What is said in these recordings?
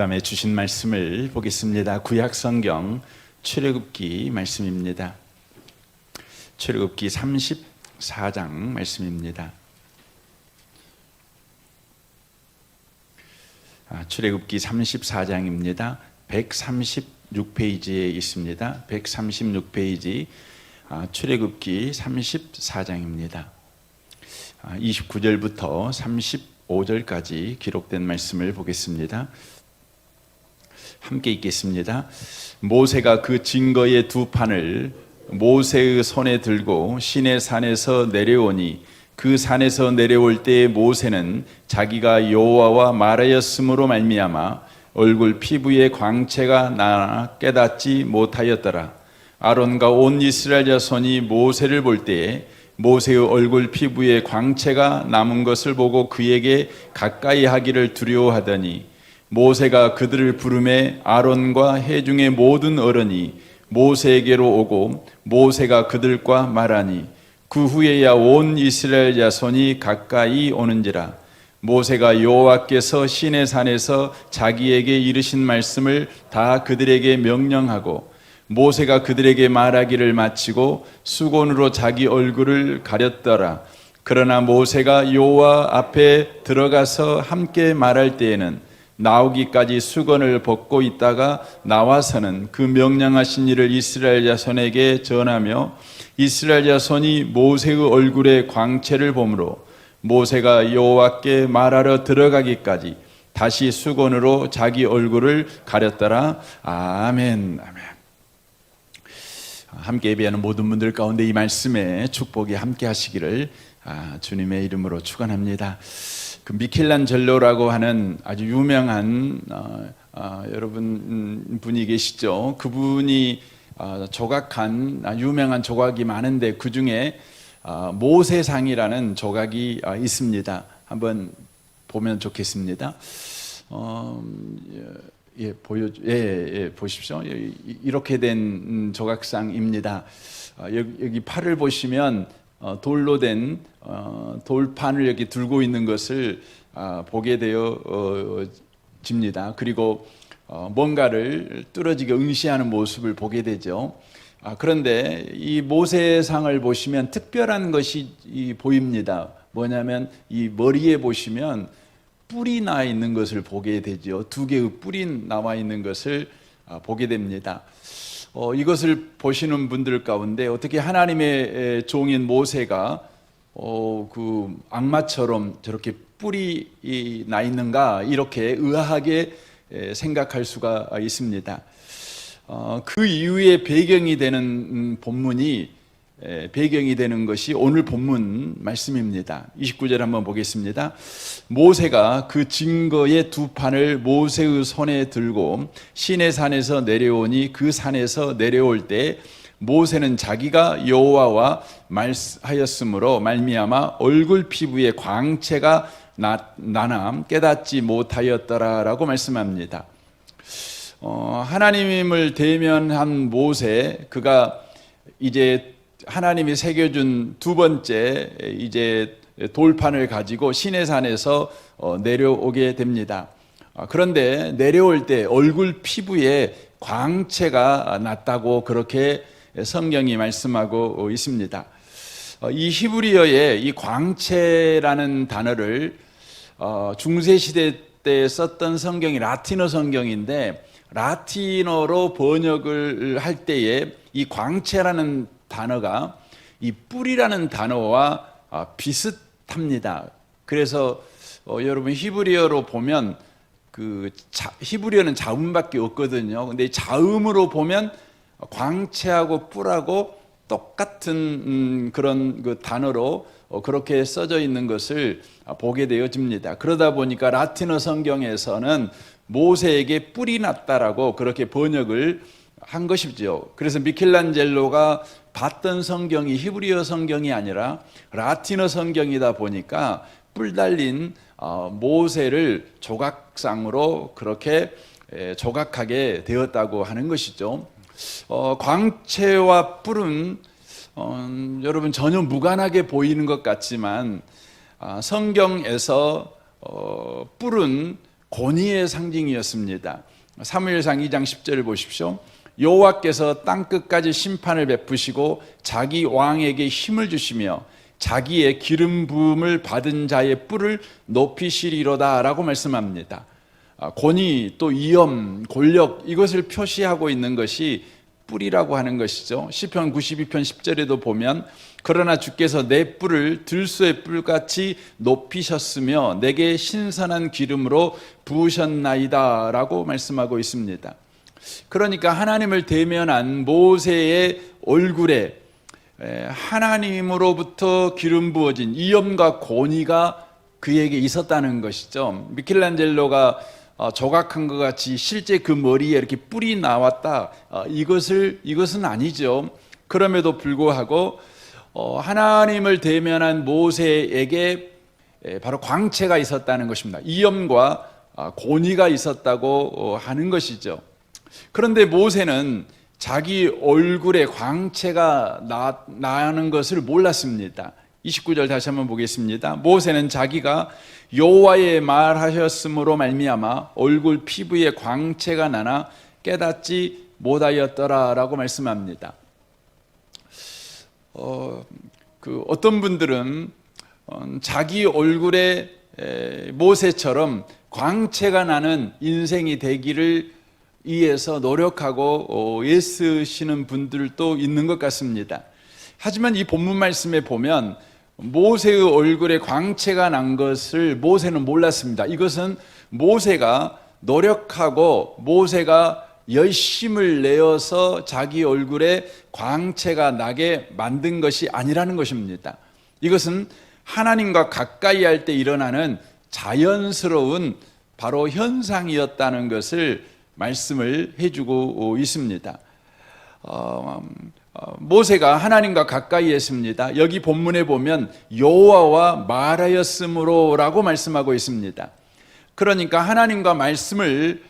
밤에 주신 말씀을 보겠습니다. 구약성경 출애굽기 말씀입니다. 출애굽기 34장 말씀입니다. 출애굽기 34장입니다. 136페이지에 있습니다. 136페이지 출애굽기 34장입니다. 29절부터 35절까지 기록된 말씀을 보겠습니다. 함께 읽겠습니다. 모세가 그 증거의 두 판을 모세의 손에 들고 시내산에서 내려오니 그 산에서 내려올 때에 모세는 자기가 여호와와 말하였으므로 말미암아 얼굴 피부에 광채가 나 깨닫지 못하였더라. 아론과 온 이스라엘 자손이 모세를 볼 때에 모세의 얼굴 피부에 광채가 남은 것을 보고 그에게 가까이 하기를 두려워하더니 모세가 그들을 부르매 아론과 회중의 모든 어른이 모세에게로 오고 모세가 그들과 말하니 그 후에야 온 이스라엘 자손이 가까이 오는지라. 모세가 여호와께서 시내산에서 자기에게 이르신 말씀을 다 그들에게 명령하고 모세가 그들에게 말하기를 마치고 수건으로 자기 얼굴을 가렸더라. 그러나 모세가 여호와 앞에 들어가서 함께 말할 때에는 나오기까지 수건을 벗고 있다가 나와서는 그 명령하신 일을 이스라엘 자손에게 전하며 이스라엘 자손이 모세의 얼굴에 광채를 보므로 모세가 여호와께 말하러 들어가기까지 다시 수건으로 자기 얼굴을 가렸더라. 아멘. 아멘. 함께 예배하는 모든 분들 가운데 이 말씀에 축복이 함께 하시기를 주님의 이름으로 축원합니다. 그 미켈란젤로라고 하는 아주 유명한 여러분 분이 계시죠. 그분이 조각한 유명한 조각이 많은데 그 중에 모세상이라는 조각이 있습니다. 한번 보면 좋겠습니다. 보십시오. 이렇게 된 조각상입니다. 여기 팔을 보시면 돌로 된 돌판을 여기 들고 있는 것을 보게 되어집니다. 그리고 뭔가를 뚫어지게 응시하는 모습을 보게 되죠. 그런데 이 모세상을 보시면 특별한 것이 보입니다. 뭐냐면 이 머리에 보시면 뿔이 나 있는 것을 보게 되죠. 두 개의 뿔이 나와 있는 것을 보게 됩니다. 이것을 보시는 분들 가운데 어떻게 하나님의 종인 모세가 그 악마처럼 저렇게 뿔이 나 있는가 이렇게 의아하게 생각할 수가 있습니다. 그 이후에 배경이 되는 배경이 되는 것이 오늘 본문 말씀입니다. 29절 한번 보겠습니다. 모세가 그 증거의 두 판을 모세의 손에 들고 시내산에서 내려오니 그 산에서 내려올 때 모세는 자기가 여호와와 말하였으므로 말미암아 얼굴 피부에 광채가 나나 깨닫지 못하였더라라고 말씀합니다. 하나님을 대면한 모세, 그가 이제 하나님이 새겨준 두 번째 이제 돌판을 가지고 시내산에서 내려오게 됩니다. 그런데 내려올 때 얼굴 피부에 광채가 났다고 그렇게 성경이 말씀하고 있습니다. 이 히브리어의 이 광채라는 단어를 중세시대 때 썼던 성경이 라틴어 성경인데 라틴어로 번역을 할 때에 이 광채라는 단어가 이 뿔이라는 단어와 비슷합니다. 그래서 여러분 히브리어로 보면 히브리어는 자음밖에 없거든요. 근데 자음으로 보면 광채하고 뿔하고 똑같은 그런 그 단어로 그렇게 써져 있는 것을 보게 되어집니다. 그러다 보니까 라틴어 성경에서는 모세에게 뿔이 났다라고 그렇게 번역을 한 것이죠. 그래서 미켈란젤로가 봤던 성경이 히브리어 성경이 아니라 라틴어 성경이다 보니까 뿔 달린 모세를 조각상으로 그렇게 조각하게 되었다고 하는 것이죠. 광채와 뿔은 여러분 전혀 무관하게 보이는 것 같지만 성경에서 뿔은 권위의 상징이었습니다. 사무엘상 2장 10절을 보십시오. 여호와께서 땅끝까지 심판을 베푸시고 자기 왕에게 힘을 주시며 자기의 기름 부음을 받은 자의 뿔을 높이시리로다 라고 말씀합니다. 권위 또 위엄, 권력 이것을 표시하고 있는 것이 뿔이라고 하는 것이죠. 시편 92편 10절에도 보면 그러나 주께서 내 뿔을 들소의 뿔같이 높이셨으며 내게 신선한 기름으로 부으셨나이다 라고 말씀하고 있습니다. 그러니까 하나님을 대면한 모세의 얼굴에 하나님으로부터 기름 부어진 위엄과 권위가 그에게 있었다는 것이죠. 미켈란젤로가 조각한 것 같이 실제 그 머리에 이렇게 뿔이 나왔다, 이것은 아니죠. 그럼에도 불구하고 하나님을 대면한 모세에게 바로 광채가 있었다는 것입니다. 위엄과 권위가 있었다고 하는 것이죠. 그런데 모세는 자기 얼굴에 광채가 나는 것을 몰랐습니다. 29절 다시 한번 보겠습니다. 모세는 자기가 여호와의 말하셨으므로 말미암아 얼굴 피부에 광채가 나나 깨닫지 못하였더라 라고 말씀합니다. 어떤 분들은 자기 얼굴에 모세처럼 광채가 나는 인생이 되기를 위해서 노력하고 애쓰시는 분들도 있는 것 같습니다. 하지만 이 본문 말씀에 보면 모세의 얼굴에 광채가 난 것을 모세는 몰랐습니다. 이것은 모세가 노력하고 모세가 열심을 내어서 자기 얼굴에 광채가 나게 만든 것이 아니라는 것입니다. 이것은 하나님과 가까이 할 때 일어나는 자연스러운 바로 현상이었다는 것을 말씀을 해주고 있습니다. 모세가 하나님과 가까이 했습니다. 여기 본문에 보면 여호와와 말하였으므로 라고 말씀하고 있습니다. 그러니까 하나님과 말씀을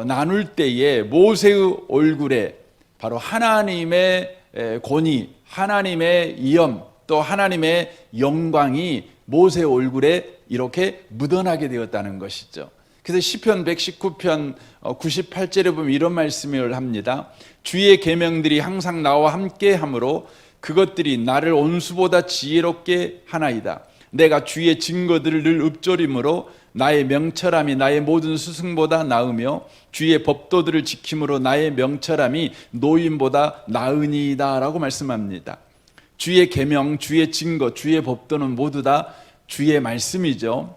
나눌 때에 모세의 얼굴에 바로 하나님의 권위, 하나님의 위엄, 또 하나님의 영광이 모세의 얼굴에 이렇게 묻어나게 되었다는 것이죠. 그래서 시편 119편 98절에 보면 이런 말씀을 합니다. 주의 계명들이 항상 나와 함께 하므로 그것들이 나를 온수보다 지혜롭게 하나이다. 내가 주의 증거들을 늘 읊조림으로 나의 명철함이 나의 모든 스승보다 나으며 주의 법도들을 지킴으로 나의 명철함이 노인보다 나으니이다 라고 말씀합니다. 주의 계명, 주의 증거, 주의 법도는 모두 다 주의 말씀이죠.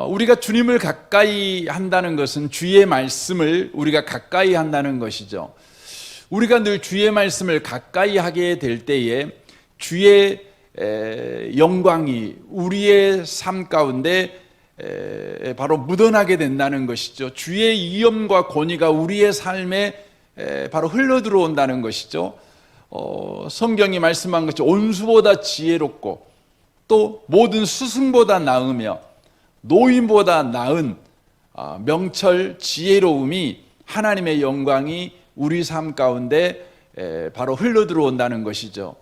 우리가 주님을 가까이 한다는 것은 주의 말씀을 우리가 가까이 한다는 것이죠. 우리가 늘 주의 말씀을 가까이 하게 될 때에 주의 영광이 우리의 삶 가운데 바로 묻어나게 된다는 것이죠. 주의 위엄과 권위가 우리의 삶에 바로 흘러 들어온다는 것이죠. 성경이 말씀한 것처럼 온수보다 지혜롭고 또 모든 스승보다 나으며 노인보다 나은 명철, 지혜로움이 하나님의 영광이 우리 삶 가운데 바로 흘러 들어온다는 것이죠.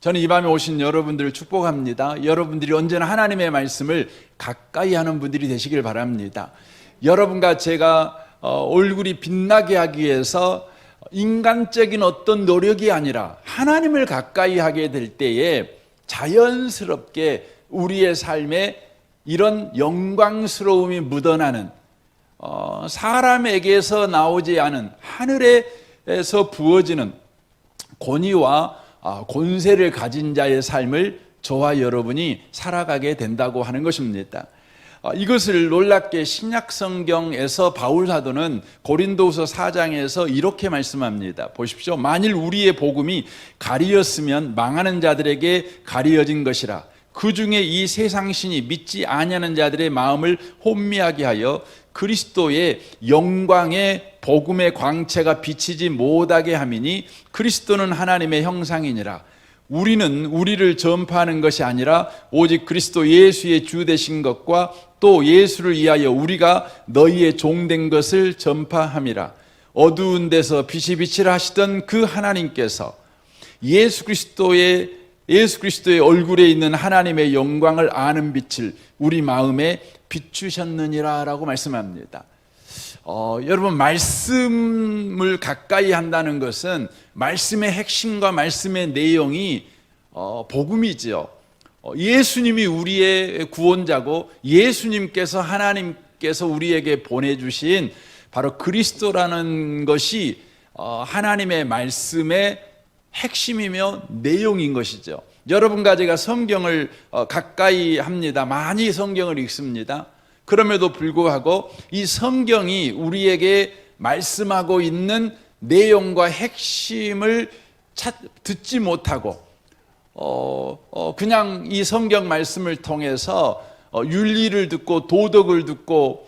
저는 이 밤에 오신 여러분들을 축복합니다. 여러분들이 언제나 하나님의 말씀을 가까이 하는 분들이 되시길 바랍니다. 여러분과 제가 얼굴이 빛나게 하기 위해서 인간적인 어떤 노력이 아니라 하나님을 가까이 하게 될 때에 자연스럽게 우리의 삶에 이런 영광스러움이 묻어나는 사람에게서 나오지 않은 하늘에서 부어지는 권위와 권세를 가진 자의 삶을 저와 여러분이 살아가게 된다고 하는 것입니다. 이것을 놀랍게 신약성경에서 바울사도는 고린도후서 4장에서 이렇게 말씀합니다. 보십시오. 만일 우리의 복음이 가리었으면 망하는 자들에게 가리어진 것이라. 그 중에 이 세상신이 믿지 아니하는 자들의 마음을 혼미하게 하여 그리스도의 영광의 복음의 광채가 비치지 못하게 함이니 그리스도는 하나님의 형상이니라. 우리는 우리를 전파하는 것이 아니라 오직 그리스도 예수의 주 되신 것과 또 예수를 위하여 우리가 너희의 종된 것을 전파함이라. 어두운 데서 빛이 비치라 하시던 그 하나님께서 예수 그리스도의 얼굴에 있는 하나님의 영광을 아는 빛을 우리 마음에 비추셨느니라 라고 말씀합니다. 여러분, 말씀을 가까이 한다는 것은 말씀의 핵심과 말씀의 내용이 복음이지요. 예수님이 우리의 구원자고 예수님께서 하나님께서 우리에게 보내주신 바로 그리스도라는 것이 하나님의 말씀의 핵심이며 내용인 것이죠. 여러분과 제가 성경을 가까이 합니다. 많이 성경을 읽습니다. 그럼에도 불구하고 이 성경이 우리에게 말씀하고 있는 내용과 핵심을 듣지 못하고 그냥 이 성경 말씀을 통해서 윤리를 듣고 도덕을 듣고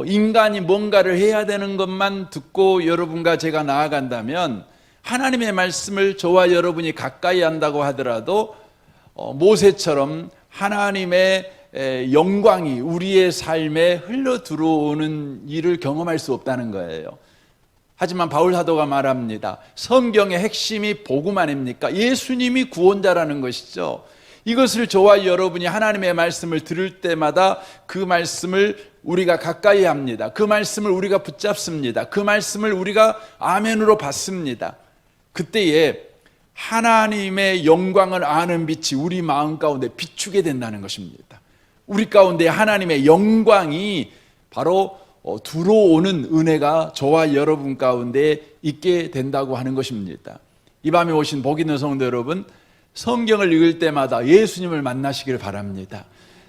인간이 뭔가를 해야 되는 것만 듣고 여러분과 제가 나아간다면, 하나님의 말씀을 저와 여러분이 가까이 한다고 하더라도 모세처럼 하나님의 영광이 우리의 삶에 흘러 들어오는 일을 경험할 수 없다는 거예요. 하지만 바울 사도가 말합니다. 성경의 핵심이 복음 아닙니까? 예수님이 구원자라는 것이죠. 이것을 저와 여러분이 하나님의 말씀을 들을 때마다 그 말씀을 우리가 가까이 합니다. 그 말씀을 우리가 붙잡습니다. 그 말씀을 우리가 아멘으로 받습니다. 그때에 하나님의 영광을 아는 빛이 우리 마음 가운데 비추게 된다는 것입니다. 우리 가운데 하나님의 영광이 바로 들어오는 은혜가 저와 여러분 가운데 있게 된다고 하는 것입니다. 이 밤에 오신 복 있는 성도 여러분, 성경을 읽을 때마다 예수님을 만나시길 바랍니다.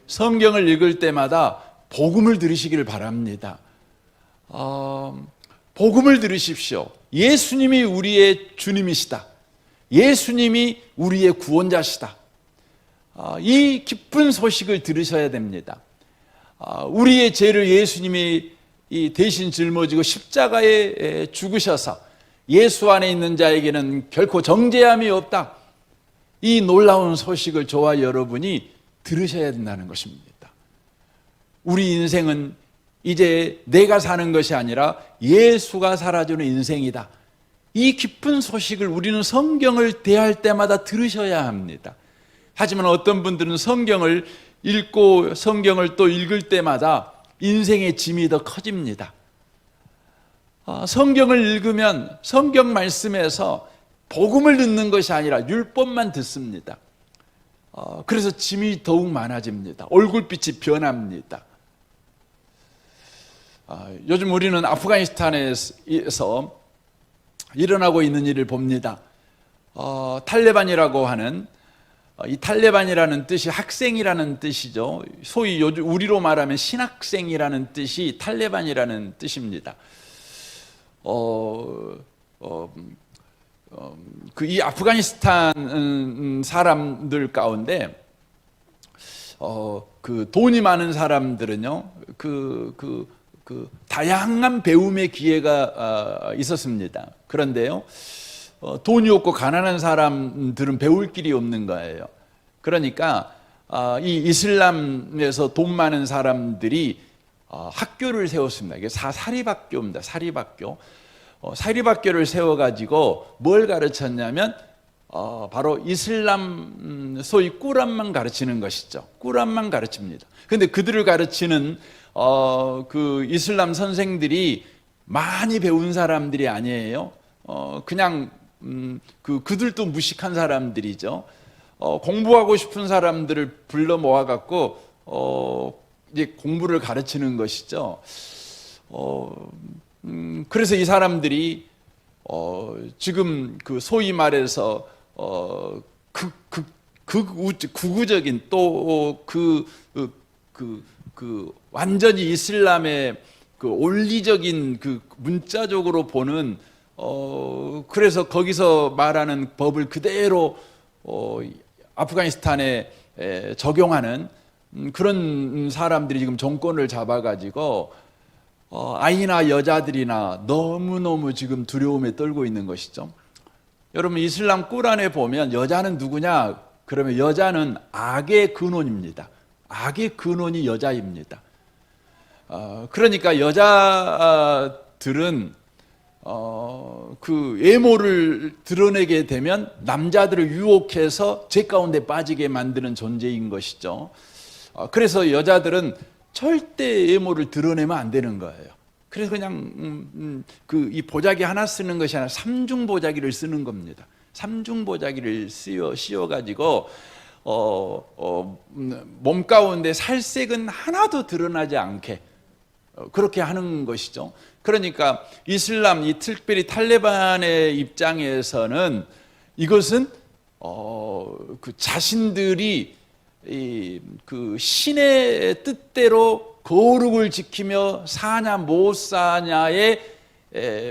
성경을 읽을 때마다 복음을 들으시기를 바랍니다. 복음을 들으십시오. 예수님이 우리의 주님이시다. 예수님이 우리의 구원자시다. 이 기쁜 소식을 들으셔야 됩니다. 우리의 죄를 예수님이 대신 짊어지고 십자가에 죽으셔서 예수 안에 있는 자에게는 결코 정죄함이 없다. 이 놀라운 소식을 저와 여러분이 들으셔야 된다는 것입니다. 우리 인생은 이제 내가 사는 것이 아니라 예수가 살아주는 인생이다. 이 기쁜 소식을 우리는 성경을 대할 때마다 들으셔야 합니다. 하지만 어떤 분들은 성경을 읽고 성경을 또 읽을 때마다 인생의 짐이 더 커집니다. 성경을 읽으면 성경 말씀에서 복음을 듣는 것이 아니라 율법만 듣습니다. 그래서 짐이 더욱 많아집니다. 얼굴빛이 변합니다. 요즘 우리는 아프가니스탄에서 일어나고 있는 일을 봅니다. 탈레반이라고 하는, 이 탈레반이라는 뜻이 학생이라는 뜻이죠. 소위 요즘 우리로 말하면 신학생이라는 뜻이 탈레반이라는 뜻입니다. 이 아프가니스탄 사람들 가운데 그 돈이 많은 사람들은요, 다양한 배움의 기회가 있었습니다. 그런데요, 돈이 없고 가난한 사람들은 배울 길이 없는 거예요. 그러니까 이 이슬람에서 돈 많은 사람들이 학교를 세웠습니다. 이게 사립학교입니다. 사립학교. 사립학교를 세워가지고 뭘 가르쳤냐면 바로 이슬람 소위 꾸란만 가르치는 것이죠. 꾸란만 가르칩니다. 그런데 그들을 가르치는 그 이슬람 선생들이 많이 배운 사람들이 아니에요. 그냥 그들도 무식한 사람들이죠. 공부하고 싶은 사람들을 불러 모아갖고 이제 공부를 가르치는 것이죠. 그래서 이 사람들이 지금 그 소위 말해서 극우적인 또 완전히 이슬람의 그 원리적인 그 문자적으로 보는 그래서 거기서 말하는 법을 그대로 아프가니스탄에 적용하는 그런 사람들이 지금 정권을 잡아가지고 아이나 여자들이나 너무너무 지금 두려움에 떨고 있는 것이죠. 여러분, 이슬람 꾸란에 보면 여자는 누구냐? 그러면 여자는 악의 근원입니다. 악의 근원이 여자입니다. 그러니까 여자들은 그 외모를 드러내게 되면 남자들을 유혹해서 죄 가운데 빠지게 만드는 존재인 것이죠. 그래서 여자들은 절대 외모를 드러내면 안 되는 거예요. 그래서 그냥 이 보자기 하나 쓰는 것이 아니라 삼중 보자기를 쓰는 겁니다. 삼중 보자기를 씌워 가지고 몸 가운데 살색은 하나도 드러나지 않게 그렇게 하는 것이죠. 그러니까 이슬람, 이 특별히 탈레반의 입장에서는 이것은 그 자신들이 그 신의 뜻대로 거룩을 지키며 사냐 못 사냐의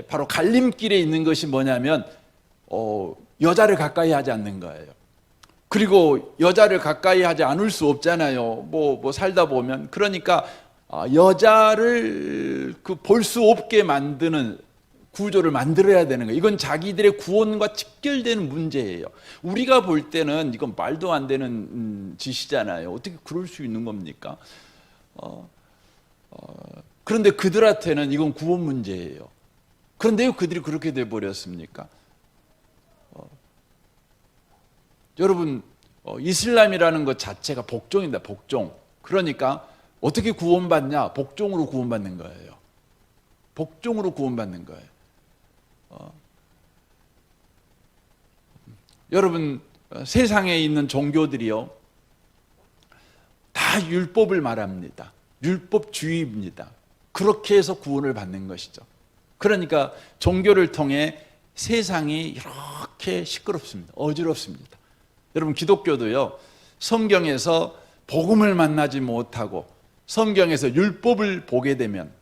바로 갈림길에 있는 것이 뭐냐면 여자를 가까이 하지 않는 거예요. 그리고 여자를 가까이 하지 않을 수 없잖아요. 뭐 살다 보면. 그러니까 여자를 볼 수 없게 만드는 구조를 만들어야 되는 거예요. 이건 자기들의 구원과 직결되는 문제예요. 우리가 볼 때는 이건 말도 안 되는 짓이잖아요. 어떻게 그럴 수 있는 겁니까? 그런데 그들한테는 이건 구원 문제예요. 그런데 왜 그들이 그렇게 돼버렸습니까? 여러분, 이슬람이라는 것 자체가 복종입니다. 복종. 그러니까 어떻게 구원받냐? 복종으로 구원받는 거예요. 복종으로 구원받는 거예요. 여러분, 세상에 있는 종교들이요, 다 율법을 말합니다. 율법주의입니다. 그렇게 해서 구원을 받는 것이죠. 그러니까 종교를 통해 세상이 이렇게 시끄럽습니다. 어지럽습니다. 여러분, 기독교도요, 성경에서 복음을 만나지 못하고 성경에서 율법을 보게 되면,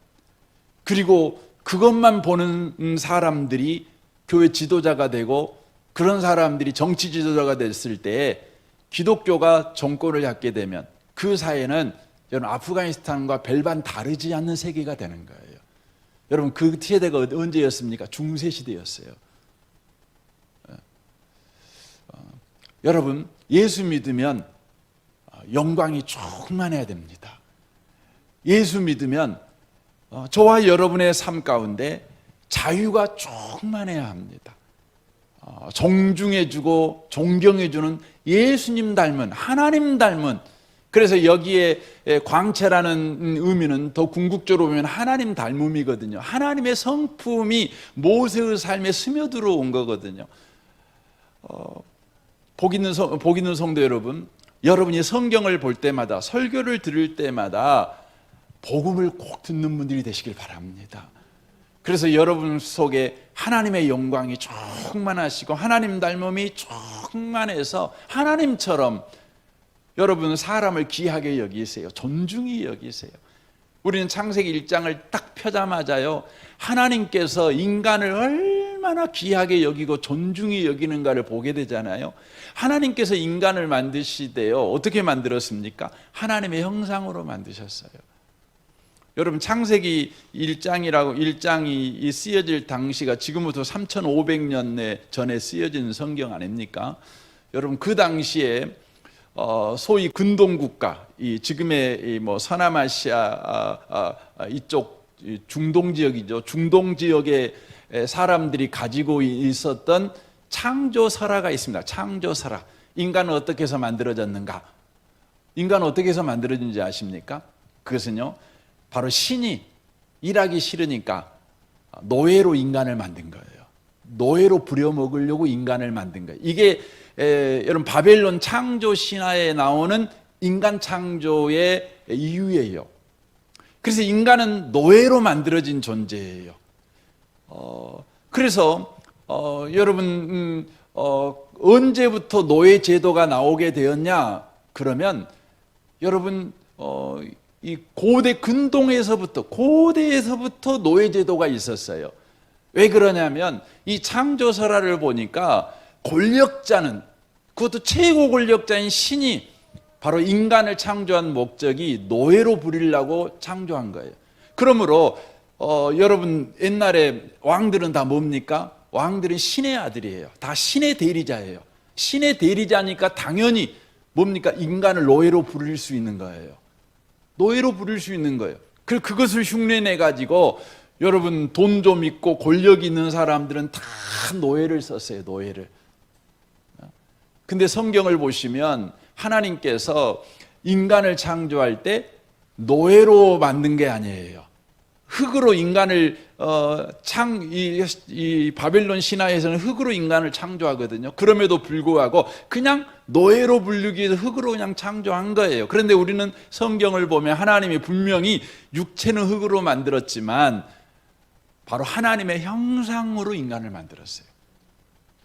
그리고 그것만 보는 사람들이 교회 지도자가 되고 그런 사람들이 정치 지도자가 됐을 때에 기독교가 정권을 잡게 되면 그 사회는 여러분 아프가니스탄과 별반 다르지 않는 세계가 되는 거예요. 여러분, 그 시대가 언제였습니까? 중세 시대였어요. 여러분, 예수 믿으면 영광이 충만해야 됩니다. 예수 믿으면 저와 여러분의 삶 가운데 자유가 충만해야 합니다. 존중해주고 존경해주는 예수님 닮은, 하나님 닮은, 그래서 여기에 광채라는 의미는 더 궁극적으로 보면 하나님 닮음이거든요. 하나님의 성품이 모세의 삶에 스며들어 온 거거든요. 복 있는 성도 여러분, 여러분이 성경을 볼 때마다, 설교를 들을 때마다 복음을 꼭 듣는 분들이 되시길 바랍니다. 그래서 여러분 속에 하나님의 영광이 충만하시고 하나님 닮음이 충만해서 하나님처럼 여러분 사람을 귀하게 여기세요. 존중히 여기세요. 우리는 창세기 1장을 딱 펴자마자요, 하나님께서 인간을 얼마나 귀하게 여기고 존중히 여기는가를 보게 되잖아요. 하나님께서 인간을 만드시되요, 어떻게 만들었습니까? 하나님의 형상으로 만드셨어요. 여러분, 창세기 1장이 쓰여질 당시가 지금부터 3500년 전에 쓰여진 성경 아닙니까? 여러분, 그 당시에 소위 근동국가, 지금의 서남아시아 이쪽 중동 지역이죠. 중동 지역의 사람들이 가지고 있었던 창조설화가 있습니다. 창조설화. 인간은 어떻게 해서 만들어졌는가? 인간은 어떻게 해서 만들어진지 아십니까? 그것은요, 바로 신이 일하기 싫으니까 노예로 인간을 만든 거예요. 노예로 부려먹으려고 인간을 만든 거예요. 이게 여러분 바벨론 창조 신화에 나오는 인간 창조의 이유예요. 그래서 인간은 노예로 만들어진 존재예요. 그래서 여러분 언제부터 노예 제도가 나오게 되었냐? 그러면 여러분 이 고대 근동에서부터, 고대에서부터 노예 제도가 있었어요. 왜 그러냐면 이 창조설화를 보니까 권력자는, 그것도 최고 권력자인 신이 바로 인간을 창조한 목적이 노예로 부리려고 창조한 거예요. 그러므로 여러분 옛날에 왕들은 다 뭡니까? 왕들은 신의 아들이에요. 다 신의 대리자예요. 신의 대리자니까 당연히 뭡니까? 인간을 노예로 부릴 수 있는 거예요. 노예로 부릴 수 있는 거예요. 그것을 흉내내 가지고 여러분 돈 좀 있고 권력 있는 사람들은 다 노예를 썼어요. 노예를. 근데 성경을 보시면 하나님께서 인간을 창조할 때 노예로 만든 게 아니에요. 흙으로 인간을 이 바벨론 신화에서는 흙으로 인간을 창조하거든요. 그럼에도 불구하고 그냥 노예로 불리기 위해서 흙으로 그냥 창조한 거예요. 그런데 우리는 성경을 보면 하나님이 분명히 육체는 흙으로 만들었지만 바로 하나님의 형상으로 인간을 만들었어요.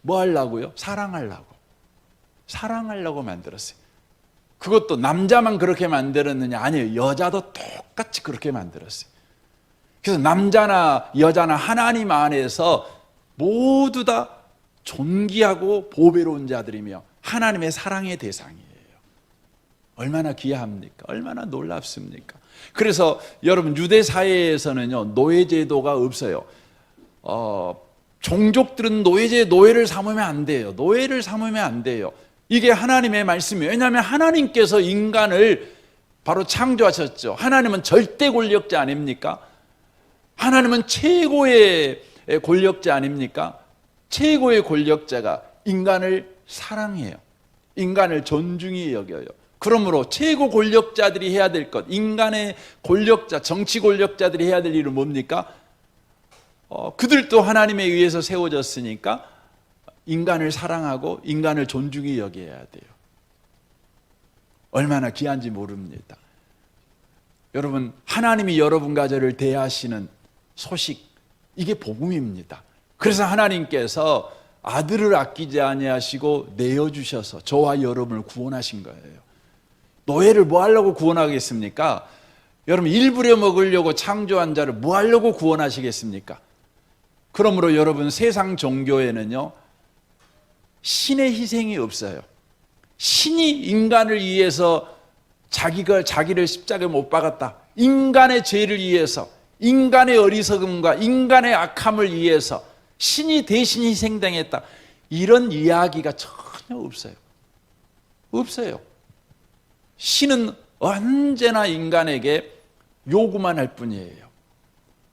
뭐 하려고요? 사랑하려고 만들었어요. 그것도 남자만 그렇게 만들었느냐? 아니에요. 여자도 똑같이 그렇게 만들었어요. 그래서 남자나 여자나 하나님 안에서 모두 다 존귀하고 보배로운 자들이며 하나님의 사랑의 대상이에요. 얼마나 귀합니까? 얼마나 놀랍습니까? 그래서 여러분 유대 사회에서는요 노예제도가 없어요. 종족들은 노예를 삼으면 안 돼요. 노예를 삼으면 안 돼요. 이게 하나님의 말씀이에요. 왜냐하면 하나님께서 인간을 바로 창조하셨죠. 하나님은 절대 권력자 아닙니까? 하나님은 최고의 권력자 아닙니까? 최고의 권력자가 인간을 사랑해요. 인간을 존중히 여겨요. 그러므로 최고 권력자들이 해야 될 것, 인간의 권력자, 정치 권력자들이 해야 될 일은 뭡니까? 그들도 하나님에 의해서 세워졌으니까 인간을 사랑하고 인간을 존중히 여겨야 돼요. 얼마나 귀한지 모릅니다. 여러분, 하나님이 여러분과 저를 대하시는 소식, 이게 복음입니다. 그래서 하나님께서 아들을 아끼지 아니하시고 내어주셔서 저와 여러분을 구원하신 거예요. 노예를 뭐 하려고 구원하겠습니까? 여러분, 일부려 먹으려고 창조한 자를 뭐 하려고 구원하시겠습니까? 그러므로 여러분, 세상 종교에는요 신의 희생이 없어요. 신이 인간을 위해서 자기를 십자가에 못 박았다. 인간의 죄를 위해서, 인간의 어리석음과 인간의 악함을 위해서 신이 대신 희생당했다. 이런 이야기가 전혀 없어요. 없어요. 신은 언제나 인간에게 요구만 할 뿐이에요.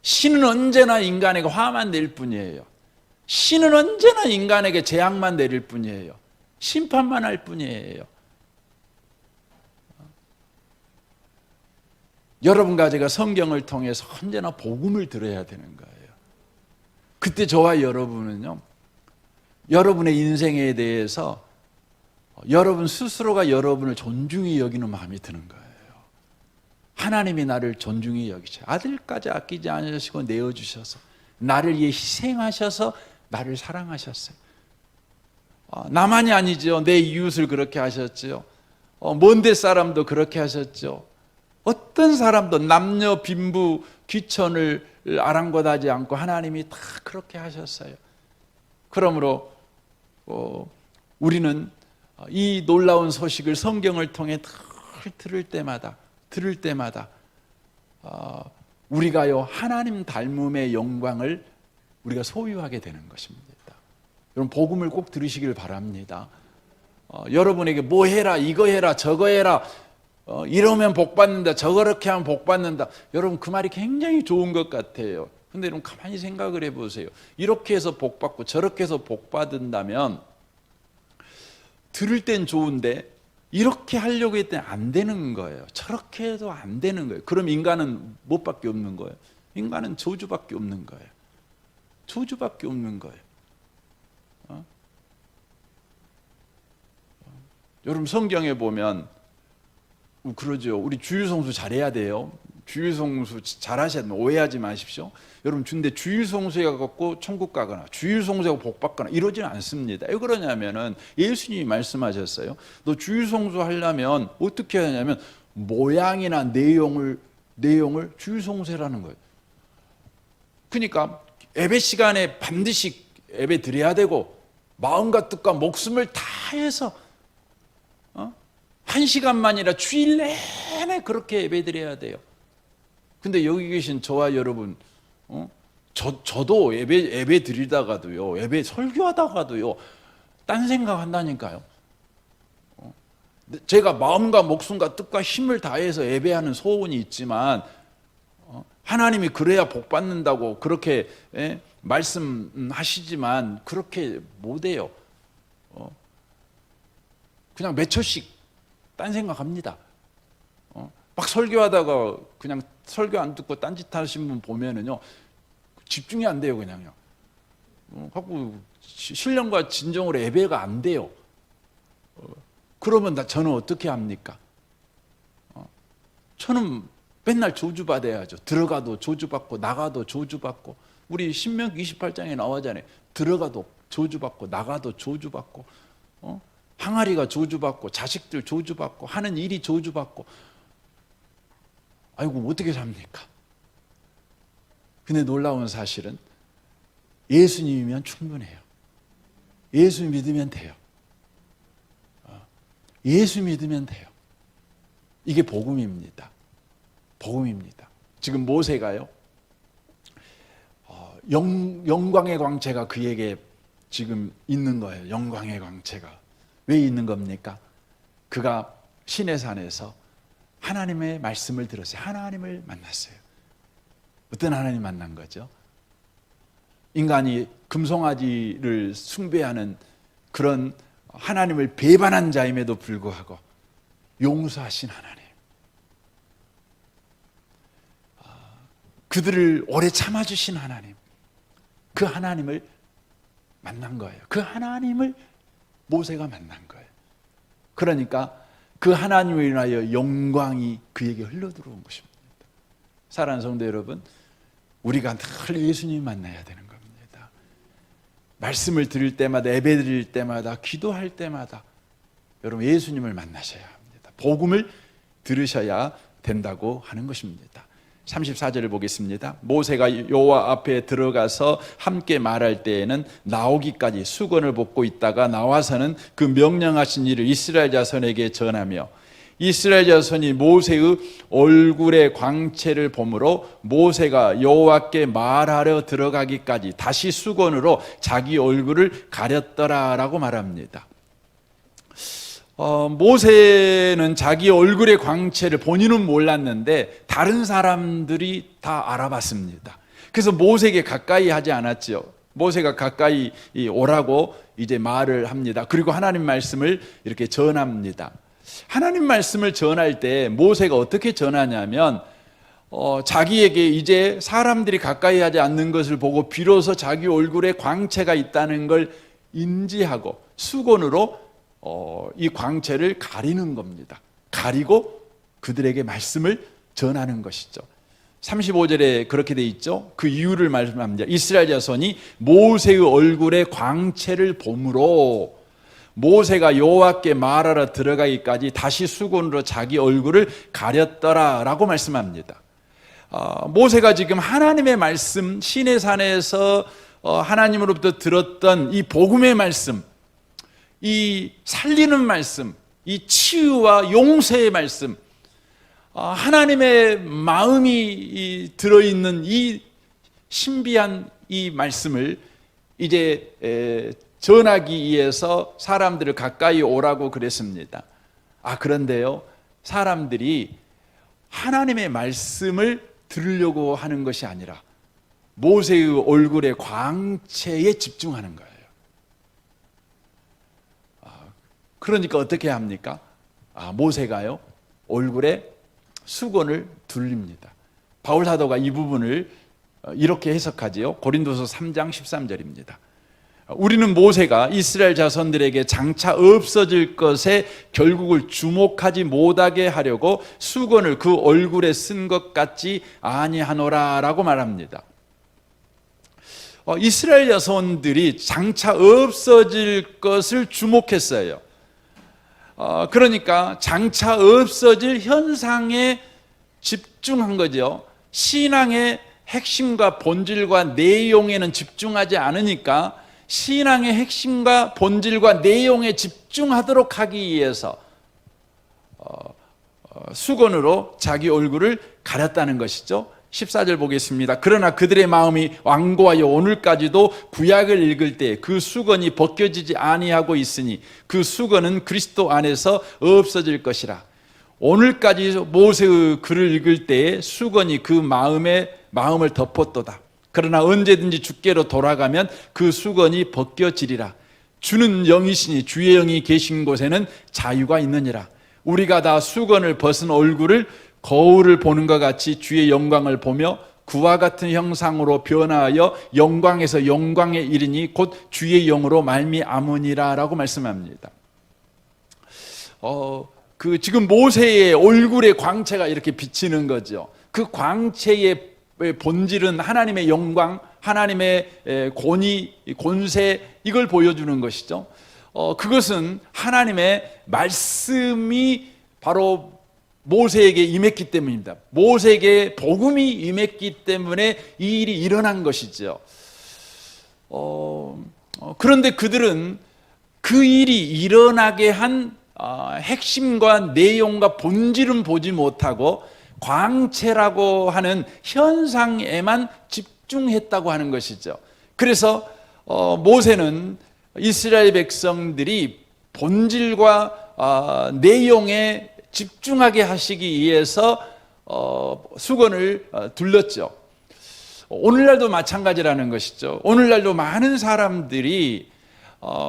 신은 언제나 인간에게 화만 낼 뿐이에요. 신은 언제나 인간에게 재앙만 내릴 뿐이에요. 심판만 할 뿐이에요. 여러분과 제가 성경을 통해서 언제나 복음을 들어야 되는 거예요. 그때 저와 여러분은요, 여러분의 인생에 대해서 여러분 스스로가 여러분을 존중히 여기는 마음이 드는 거예요. 하나님이 나를 존중히 여기셔. 아들까지 아끼지 않으시고 내어주셔서 나를 위해 희생하셔서 나를 사랑하셨어요. 나만이 아니죠. 내 이웃을 그렇게 하셨죠. 먼데 사람도 그렇게 하셨죠. 어떤 사람도 남녀 빈부 귀천을 아랑곳하지 않고 하나님이 다 그렇게 하셨어요. 그러므로 우리는 이 놀라운 소식을 성경을 통해 들을 때마다 우리가요 하나님 닮음의 영광을 우리가 소유하게 되는 것입니다. 여러분, 복음을 꼭 들으시길 바랍니다. 여러분에게 뭐 해라, 이거 해라, 저거 해라, 이러면 복 받는다, 저렇게 하면 복 받는다. 여러분, 그 말이 굉장히 좋은 것 같아요. 근데 여러분 가만히 생각을 해보세요. 이렇게 해서 복 받고 저렇게 해서 복 받는다면 들을 땐 좋은데 이렇게 하려고 했더니 안 되는 거예요. 저렇게 해도 안 되는 거예요. 그럼 인간은 무엇밖에 없는 거예요? 인간은 저주밖에 없는 거예요. 저주밖에 없는 거예요. 여러분, 성경에 보면 그러죠. 우리 주일성수 잘해야 돼요. 주일성수 잘하셔야 돼요. 오해하지 마십시오. 여러분, 근데 주일성수해 갖고 천국 가거나 주일성수하고 복 받거나 이러지는 않습니다. 왜 그러냐면은 예수님이 말씀하셨어요. 너 주일성수 하려면 어떻게 해야 하냐면 모양이나 내용을 주일성수라는 거예요. 그러니까 예배 시간에 반드시 예배 드려야 되고 마음과 뜻과 목숨을 다해서 1시간만이라 주일 내내 그렇게 예배 드려야 돼요. 근데 여기 계신 저와 여러분, 저도 예배 드리다가도요, 예배 설교하다가도요, 딴 생각 한다니까요. 제가 마음과 목숨과 뜻과 힘을 다해서 예배하는 소원이 있지만, 하나님이 그래야 복 받는다고 그렇게 말씀하시지만, 그렇게 못해요. 그냥 몇 초씩 딴 생각합니다. 막 설교하다가 그냥 설교 안 듣고 딴짓 하시는 분 보면은요, 집중이 안 돼요, 그냥요. 갖고 신령과 진정으로 예배가 안 돼요. 그러면 저는 어떻게 합니까? 저는 맨날 저주받아야죠. 들어가도 저주받고 나가도 저주받고. 우리 신명기 28장에 나오잖아요. 들어가도 저주받고 나가도 저주받고, 항아리가 저주받고 자식들 저주받고 하는 일이 저주받고. 아이고 어떻게 삽니까? 근데 놀라운 사실은 예수님이면 충분해요. 예수 믿으면 돼요. 예수 믿으면 돼요. 이게 복음입니다. 복음입니다. 지금 모세가요, 영광의 광채가 그에게 지금 있는 거예요. 영광의 광채가. 왜 있는 겁니까? 그가 시내산에서 하나님의 말씀을 들었어요. 하나님을 만났어요. 어떤 하나님 만난 거죠? 인간이 금송아지를 숭배하는 그런 하나님을 배반한 자임에도 불구하고 용서하신 하나님, 그들을 오래 참아주신 하나님, 그 하나님을 만난 거예요. 그 하나님을 모세가 만난 거예요. 그러니까 그 하나님을 인하여 영광이 그에게 흘러들어온 것입니다. 사랑하는 성도 여러분, 우리가 늘 예수님 만나야 되는 겁니다. 말씀을 들을 때마다, 예배 드릴 때마다, 기도할 때마다 여러분 예수님을 만나셔야 합니다. 복음을 들으셔야 된다고 하는 것입니다. 34절을 보겠습니다. 모세가 여호와 앞에 들어가서 함께 말할 때에는 나오기까지 수건을 벗고 있다가 나와서는 그 명령하신 일을 이스라엘 자손에게 전하며, 이스라엘 자손이 모세의 얼굴의 광채를 보므로 모세가 여호와께 말하러 들어가기까지 다시 수건으로 자기 얼굴을 가렸더라라고 말합니다. 모세는 자기 얼굴의 광채를 본인은 몰랐는데 다른 사람들이 다 알아봤습니다. 그래서 모세에게 가까이 하지 않았죠. 모세가 가까이 오라고 이제 말을 합니다. 그리고 하나님 말씀을 이렇게 전합니다. 하나님 말씀을 전할 때 모세가 어떻게 전하냐면, 자기에게 이제 사람들이 가까이 하지 않는 것을 보고 비로소 자기 얼굴에 광채가 있다는 걸 인지하고 수건으로 이 광채를 가리는 겁니다. 가리고 그들에게 말씀을 전하는 것이죠. 35절에 그렇게 돼 있죠. 그 이유를 말씀합니다. 이스라엘 자손이 모세의 얼굴에 광채를 보므로 모세가 여호와께 말하러 들어가기까지 다시 수건으로 자기 얼굴을 가렸더라라고 말씀합니다. 모세가 지금 하나님의 말씀, 시내산에서 하나님으로부터 들었던 이 복음의 말씀, 이 살리는 말씀, 이 치유와 용서의 말씀, 하나님의 마음이 들어있는 이 신비한 이 말씀을 이제 전하기 위해서 사람들을 가까이 오라고 그랬습니다. 그런데요, 사람들이 하나님의 말씀을 들으려고 하는 것이 아니라 모세의 얼굴의 광채에 집중하는 거예요. 그러니까 어떻게 합니까? 모세가요, 얼굴에 수건을 둘립니다. 바울 사도가 이 부분을 이렇게 해석하지요. 고린도서 3장 13절입니다. 우리는 모세가 이스라엘 자손들에게 장차 없어질 것에 결국을 주목하지 못하게 하려고 수건을 그 얼굴에 쓴 것 같지 아니하노라라고 말합니다. 이스라엘 자손들이 장차 없어질 것을 주목했어요. 그러니까 장차 없어질 현상에 집중한 거죠. 신앙의 핵심과 본질과 내용에는 집중하지 않으니까 신앙의 핵심과 본질과 내용에 집중하도록 하기 위해서 수건으로 자기 얼굴을 가렸다는 것이죠. 14절 보겠습니다. 그러나 그들의 마음이 완고하여 오늘까지도 구약을 읽을 때 그 수건이 벗겨지지 아니하고 있으니 그 수건은 그리스도 안에서 없어질 것이라. 오늘까지 모세의 글을 읽을 때에 수건이 그 마음을 덮었도다. 그러나 언제든지 주께로 돌아가면 그 수건이 벗겨지리라. 주는 영이시니 주의 영이 계신 곳에는 자유가 있느니라. 우리가 다 수건을 벗은 얼굴을 거울을 보는 것 같이 주의 영광을 보며 그와 같은 형상으로 변화하여 영광에서 영광에 이르니 곧 주의 영으로 말미암으니라라고 말씀합니다. 지금 모세의 얼굴의 광채가 이렇게 비치는 거죠. 그 광채의 본질은 하나님의 영광, 하나님의 권위, 권세, 이걸 보여주는 것이죠. 그것은 하나님의 말씀이 바로 모세에게 임했기 때문입니다. 모세에게 복음이 임했기 때문에 이 일이 일어난 것이죠. 그런데 그들은 그 일이 일어나게 한 핵심과 내용과 본질은 보지 못하고 광채라고 하는 현상에만 집중했다고 하는 것이죠. 그래서 모세는 이스라엘 백성들이 본질과 내용에 집중하게 하시기 위해서 수건을 둘렀죠. 오늘날도 마찬가지라는 것이죠. 오늘날도 많은 사람들이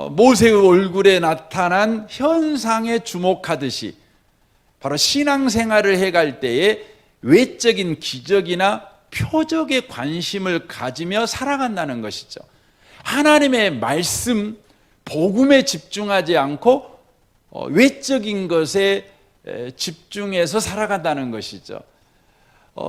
모세의 얼굴에 나타난 현상에 주목하듯이 바로 신앙생활을 해갈 때에 외적인 기적이나 표적에 관심을 가지며 살아간다는 것이죠. 하나님의 말씀, 복음에 집중하지 않고 외적인 것에 집중해서 살아간다는 것이죠.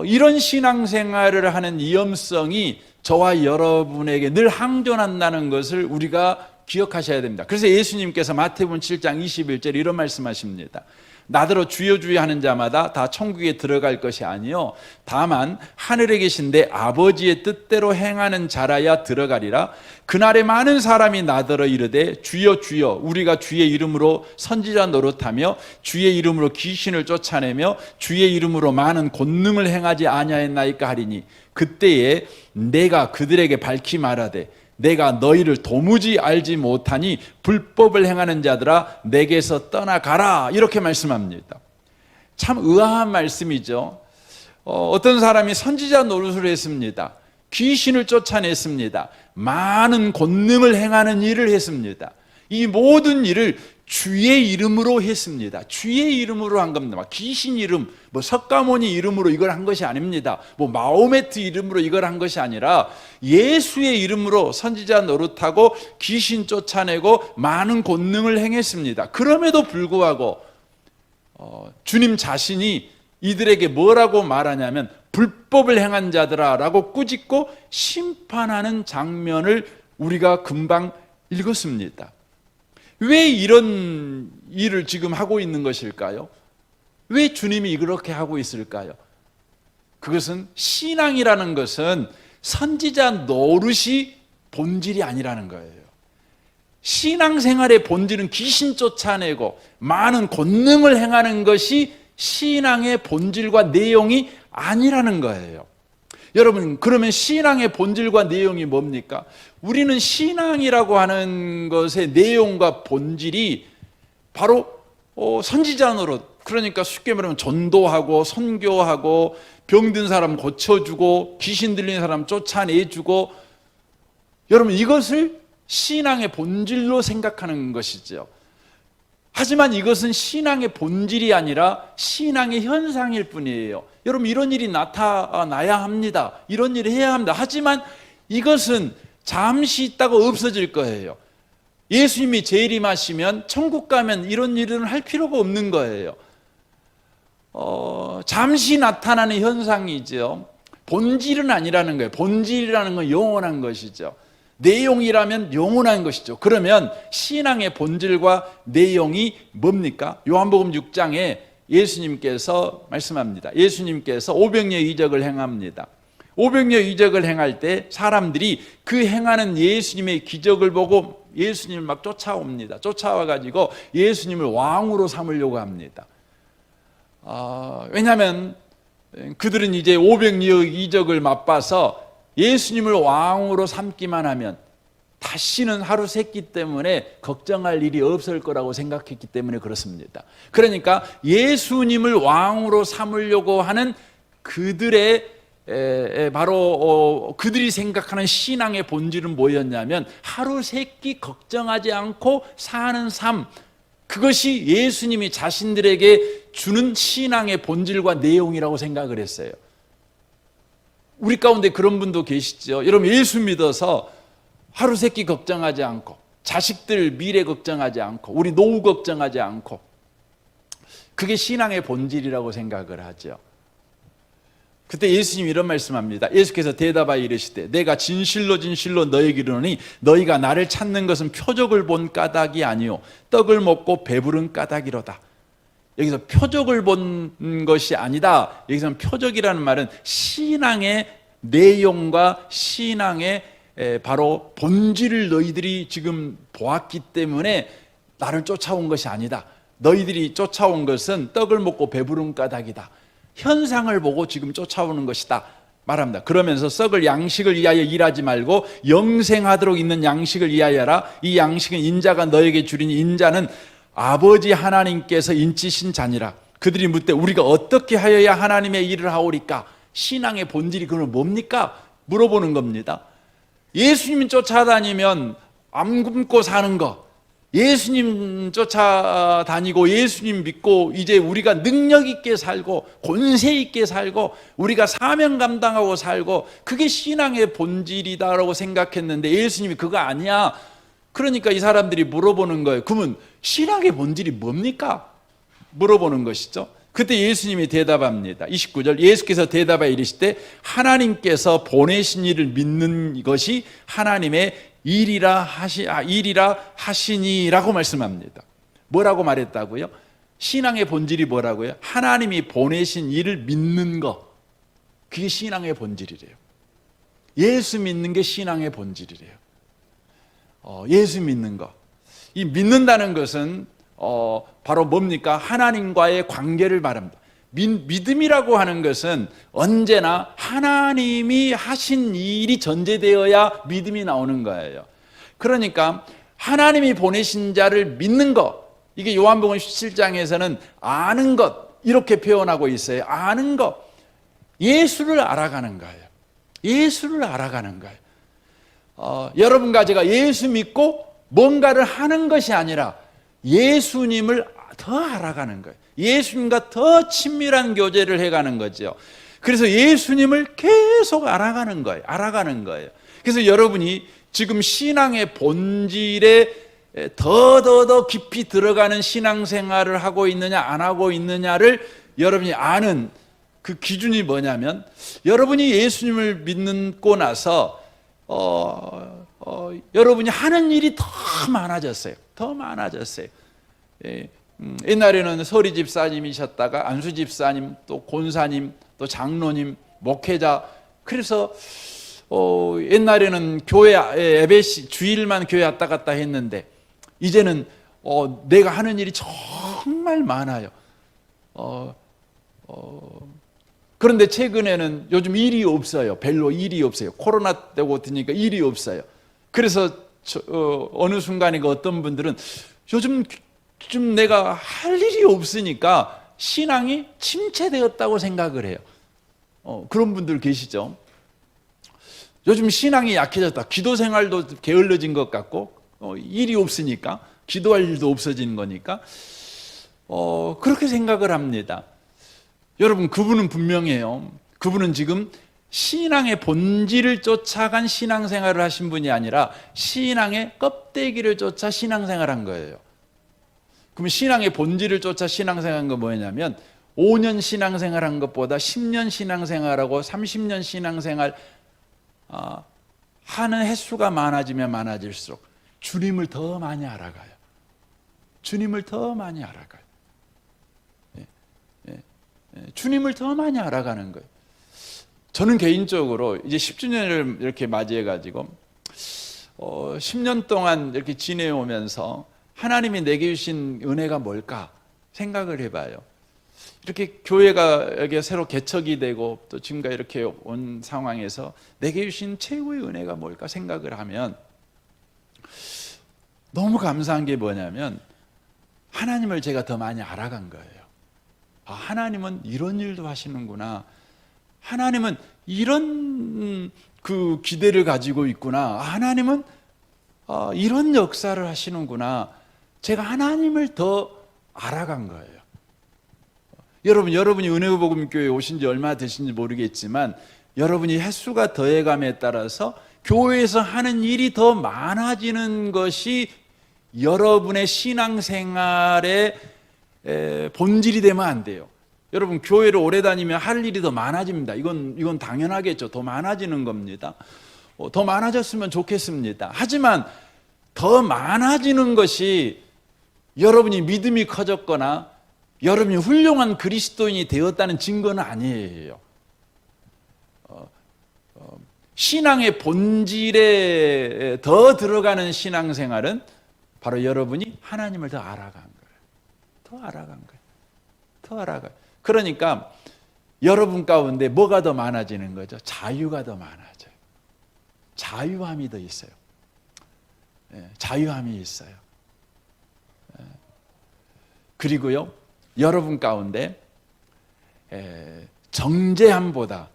이런 신앙생활을 하는 위험성이 저와 여러분에게 늘 항존한다는 것을 우리가 기억하셔야 됩니다. 그래서 예수님께서 마태복음 7장 21절 이런 말씀하십니다. 나더러 주여 주여 하는 자마다 다 천국에 들어갈 것이 아니요 다만 하늘에 계신 내 아버지의 뜻대로 행하는 자라야 들어가리라. 그날에 많은 사람이 나더러 이르되 주여 주여 우리가 주의 이름으로 선지자 노릇하며 주의 이름으로 귀신을 쫓아내며 주의 이름으로 많은 권능을 행하지 아니하였나이까 하리니 그때에 내가 그들에게 밝히 말하되 내가 너희를 도무지 알지 못하니 불법을 행하는 자들아 내게서 떠나가라, 이렇게 말씀합니다. 참 의아한 말씀이죠. 어떤 사람이 선지자 노릇을 했습니다. 귀신을 쫓아냈습니다. 많은 권능을 행하는 일을 했습니다. 이 모든 일을 주의 이름으로 했습니다. 주의 이름으로 한 겁니다. 귀신 이름, 석가모니 이름으로 이걸 한 것이 아닙니다. 마호메트 이름으로 이걸 한 것이 아니라 예수의 이름으로 선지자 노릇하고 귀신 쫓아내고 많은 권능을 행했습니다. 그럼에도 불구하고 주님 자신이 이들에게 뭐라고 말하냐면 불법을 행한 자들아 라고 꾸짖고 심판하는 장면을 우리가 금방 읽었습니다. 왜 이런 일을 지금 하고 있는 것일까요? 왜 주님이 그렇게 하고 있을까요? 그것은 신앙이라는 것은 선지자 노릇이 본질이 아니라는 거예요. 신앙생활의 본질은 귀신 쫓아내고 많은 권능을 행하는 것이 신앙의 본질과 내용이 아니라는 거예요. 여러분, 그러면 신앙의 본질과 내용이 뭡니까? 우리는 신앙이라고 하는 것의 내용과 본질이 바로 선지자 노릇, 그러니까 쉽게 말하면 전도하고 선교하고 병든 사람 고쳐주고 귀신 들린 사람 쫓아내주고, 여러분 이것을 신앙의 본질로 생각하는 것이죠. 하지만 이것은 신앙의 본질이 아니라 신앙의 현상일 뿐이에요. 여러분, 이런 일이 나타나야 합니다. 이런 일을 해야 합니다. 하지만 이것은 잠시 있다가 없어질 거예요. 예수님이 재림하시면 천국 가면 이런 일은 할 필요가 없는 거예요. 잠시 나타나는 현상이죠. 본질은 아니라는 거예요. 본질이라는 건 영원한 것이죠. 내용이라면 영원한 것이죠. 그러면 신앙의 본질과 내용이 뭡니까? 요한복음 6장에 예수님께서 말씀합니다. 예수님께서 오병이어 이적을 행합니다. 오병이어 이적을 행할 때 사람들이 그 행하는 예수님의 기적을 보고 예수님을 막 쫓아옵니다. 쫓아와가지고 예수님을 왕으로 삼으려고 합니다. 왜냐하면 그들은 이제 오병이어 이적을 맛봐서 예수님을 왕으로 삼기만 하면 다시는 하루 샜기 때문에 걱정할 일이 없을 거라고 생각했기 때문에 그렇습니다. 그러니까 예수님을 왕으로 삼으려고 하는 그들의 바로 그들이 생각하는 신앙의 본질은 뭐였냐면 하루 세끼 걱정하지 않고 사는 삶, 그것이 예수님이 자신들에게 주는 신앙의 본질과 내용이라고 생각을 했어요. 우리 가운데 그런 분도 계시죠. 여러분, 예수 믿어서 하루 세끼 걱정하지 않고, 자식들 미래 걱정하지 않고, 우리 노후 걱정하지 않고, 그게 신앙의 본질이라고 생각을 하죠. 그때 예수님이 이런 말씀합니다. 예수께서 대답하여 이르시되 내가 진실로 진실로 너희에게 이르노니 너희가 나를 찾는 것은 표적을 본 까닭이 아니요 떡을 먹고 배부른 까닭이로다. 여기서 표적을 본 것이 아니다. 여기서는 표적이라는 말은 신앙의 내용과 신앙의 바로 본질을 너희들이 지금 보았기 때문에 나를 쫓아온 것이 아니다. 너희들이 쫓아온 것은 떡을 먹고 배부른 까닭이다. 현상을 보고 지금 쫓아오는 것이다 말합니다. 그러면서 썩을 양식을 위하여 일하지 말고 영생하도록 있는 양식을 위하여라. 이 양식은 인자가 너에게 주리니 인자는 아버지 하나님께서 인치신 자니라. 그들이 묻되 우리가 어떻게 하여야 하나님의 일을 하오리까? 신앙의 본질이 그건 뭡니까? 물어보는 겁니다. 예수님 쫓아다니면 안 굶고 사는 거, 예수님 쫓아다니고 예수님 믿고 이제 우리가 능력 있게 살고 권세 있게 살고 우리가 사명 감당하고 살고 그게 신앙의 본질이다라고 생각했는데 예수님이 그거 아니야. 그러니까 이 사람들이 물어보는 거예요. 그러면 신앙의 본질이 뭡니까? 물어보는 것이죠. 그때 예수님이 대답합니다. 29절 예수께서 대답하여 이르시되 하나님께서 보내신 이를 믿는 것이 하나님의 일이라 하시니라고 말씀합니다. 뭐라고 말했다고요? 신앙의 본질이 뭐라고요? 하나님이 보내신 이를 믿는 것, 그게 신앙의 본질이래요. 예수 믿는 게 신앙의 본질이래요. 예수 믿는 것. 이 믿는다는 것은 바로 뭡니까? 하나님과의 관계를 말합니다. 믿음이라고 하는 것은 언제나 하나님이 하신 일이 전제되어야 믿음이 나오는 거예요. 그러니까 하나님이 보내신 자를 믿는 것, 이게 요한복음 17장에서는 아는 것 이렇게 표현하고 있어요. 아는 것, 예수를 알아가는 거예요. 예수를 알아가는 거예요. 여러분과 제가 예수 믿고 뭔가를 하는 것이 아니라 예수님을 더 알아가는 거예요. 예수님과 더 친밀한 교제를 해가는 거죠. 그래서 예수님을 계속 알아가는 거예요. 알아가는 거예요. 그래서 여러분이 지금 신앙의 본질에 더 깊이 들어가는 신앙생활을 하고 있느냐 안 하고 있느냐를 여러분이 아는 그 기준이 뭐냐면 여러분이 예수님을 믿고 나서 여러분이 하는 일이 더 많아졌어요. 더 많아졌어요. 옛날에는 서리 집사님이셨다가 안수 집사님, 또 권사님, 또 장로님, 목회자. 그래서 옛날에는 교회 예배 주일만 교회 왔다 갔다 했는데 이제는 내가 하는 일이 정말 많아요. 그런데 최근에는 요즘 일이 없어요. 별로 일이 없어요. 코로나 때고 드니까 일이 없어요. 그래서 어느 순간에 어떤 분들은 요즘 좀 내가 할 일이 없으니까 신앙이 침체되었다고 생각을 해요. 그런 분들 계시죠. 요즘 신앙이 약해졌다. 기도 생활도 게을러진 것 같고 일이 없으니까 기도할 일도 없어지는 거니까 그렇게 생각을 합니다. 여러분, 그분은 분명해요. 그분은 지금 신앙의 본질을 쫓아간 신앙생활을 하신 분이 아니라 신앙의 껍데기를 쫓아 신앙생활한 거예요. 그럼 신앙의 본질을 쫓아 신앙생활한 건 뭐냐면 5년 신앙생활한 것보다 10년 신앙생활하고 30년 신앙생활 하는 횟수가 많아지면 많아질수록 주님을 더 많이 알아가요. 주님을 더 많이 알아가요. 주님을 더 많이 알아가는 거예요. 저는 개인적으로 이제 10주년을 이렇게 맞이해가지고 10년 동안 이렇게 지내오면서 하나님이 내게 주신 은혜가 뭘까 생각을 해봐요. 이렇게 교회가 여기 새로 개척이 되고 또 지금까지 이렇게 온 상황에서 내게 주신 최고의 은혜가 뭘까 생각을 하면 너무 감사한 게 뭐냐면 하나님을 제가 더 많이 알아간 거예요. 하나님은 이런 일도 하시는구나. 하나님은 이런 그 기대를 가지고 있구나. 하나님은 이런 역사를 하시는구나. 제가 하나님을 더 알아간 거예요. 여러분이 은혜복음교회에 오신 지 얼마 되신지 모르겠지만 여러분이 횟수가 더해감에 따라서 교회에서 하는 일이 더 많아지는 것이 여러분의 신앙생활의 본질이 되면 안 돼요. 여러분 교회를 오래 다니면 할 일이 더 많아집니다. 이건 당연하겠죠. 더 많아지는 겁니다. 더 많아졌으면 좋겠습니다. 하지만 더 많아지는 것이 여러분이 믿음이 커졌거나 여러분이 훌륭한 그리스도인이 되었다는 증거는 아니에요. 신앙의 본질에 더 들어가는 신앙생활은 바로 여러분이 하나님을 더 알아간 거예요. 더 알아가요. 그러니까 여러분 가운데 뭐가 더 많아지는 거죠? 자유가 더 많아져요. 자유함이 더 있어요. 자유함이 있어요. 그리고요, 여러분 가운데 정죄함보다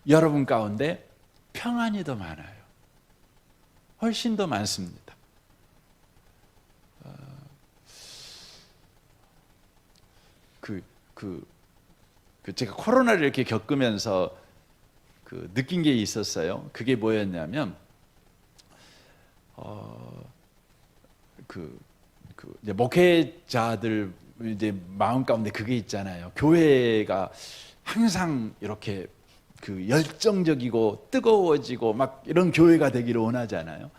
여러분 가운데 평안이 더 많아요. 훨씬 더 많습니다. 제가 코로나를 이렇게 겪으면서 느낀 게 있었어요. 그게 뭐였냐면, 이제 목회자들 이제 마음 가운데 그게 있잖아요. 교회가 항상 이렇게 열정적이고 뜨거워지고 막 이런 교회가 되기를 원하잖아요.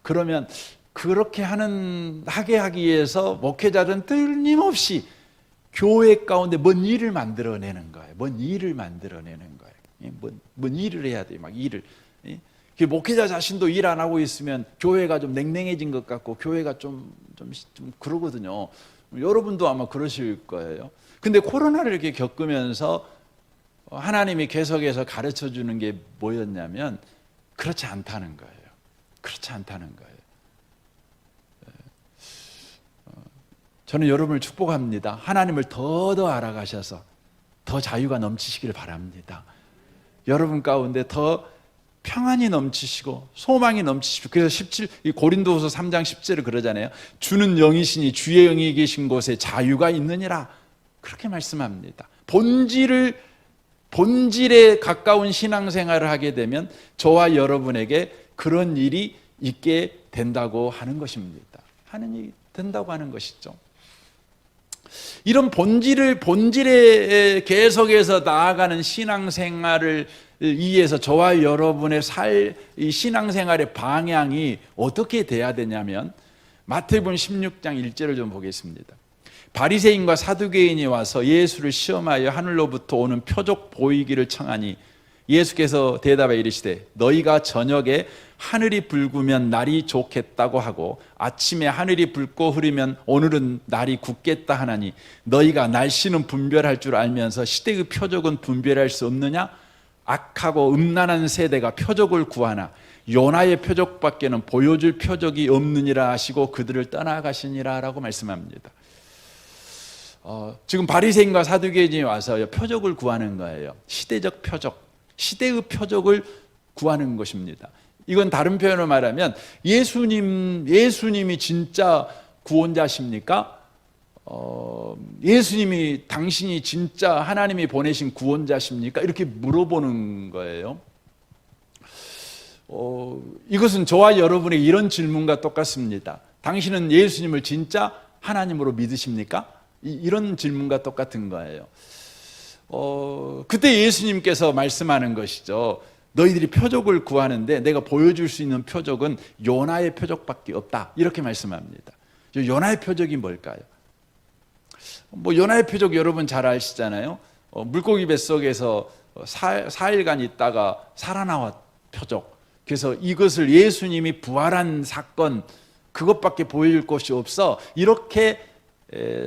그러면 그렇게 하게 하기 위해서 목회자들은 끊임없이 교회 가운데 뭔 일을 만들어내는 거예요. 뭔 일을 해야 돼요. 막 일을. 목회자 자신도 일 안 하고 있으면 교회가 좀 냉랭해진 것 같고 교회가 좀 그러거든요. 여러분도 아마 그러실 거예요. 근데 코로나를 이렇게 겪으면서 하나님이 계속해서 가르쳐 주는 게 뭐였냐면 그렇지 않다는 거예요. 저는 여러분을 축복합니다. 하나님을 더 알아가셔서 더 자유가 넘치시길 바랍니다. 여러분 가운데 더 평안이 넘치시고 소망이 넘치시고, 그래서 고린도후서 3장 10절을 그러잖아요. 주는 영이시니 주의 영이 계신 곳에 자유가 있느니라, 그렇게 말씀합니다. 본질에 가까운 신앙생활을 하게 되면 저와 여러분에게 그런 일이 있게 된다고 하는 것입니다. 된다고 하는 것이죠. 이런 본질에 계속해서 나아가는 신앙생활을 위해서 저와 여러분의 이 신앙생활의 방향이 어떻게 돼야 되냐면, 마태복음 16장 1절을 좀 보겠습니다. 바리새인과 사두개인이 와서 예수를 시험하여 하늘로부터 오는 표적 보이기를 청하니 예수께서 대답하여 이르시되 너희가 저녁에 하늘이 붉으면 날이 좋겠다고 하고 아침에 하늘이 붉고 흐리면 오늘은 날이 굳겠다 하나니 너희가 날씨는 분별할 줄 알면서 시대의 표적은 분별할 수 없느냐? 악하고 음란한 세대가 표적을 구하나 요나의 표적밖에는 보여줄 표적이 없느니라 하시고 그들을 떠나가시니라 라고 말씀합니다. 지금 바리새인과 사두개인이 와서 표적을 구하는 거예요. 시대적 표적, 시대의 표적을 구하는 것입니다. 이건 다른 표현으로 말하면 예수님이 진짜 구원자십니까? 예수님이 당신이 진짜 하나님이 보내신 구원자십니까? 이렇게 물어보는 거예요. 이것은 저와 여러분의 이런 질문과 똑같습니다. 당신은 예수님을 진짜 하나님으로 믿으십니까? 이런 질문과 똑같은 거예요. 그때 예수님께서 말씀하는 것이죠. 너희들이 표적을 구하는데 내가 보여줄 수 있는 표적은 요나의 표적밖에 없다, 이렇게 말씀합니다. 요나의 표적이 뭘까요? 요나의 표적 여러분 잘 아시잖아요. 물고기 뱃속에서 4일간 있다가 살아나왔 표적. 그래서 이것을 예수님이 부활한 사건, 그것밖에 보일 것이 없어, 이렇게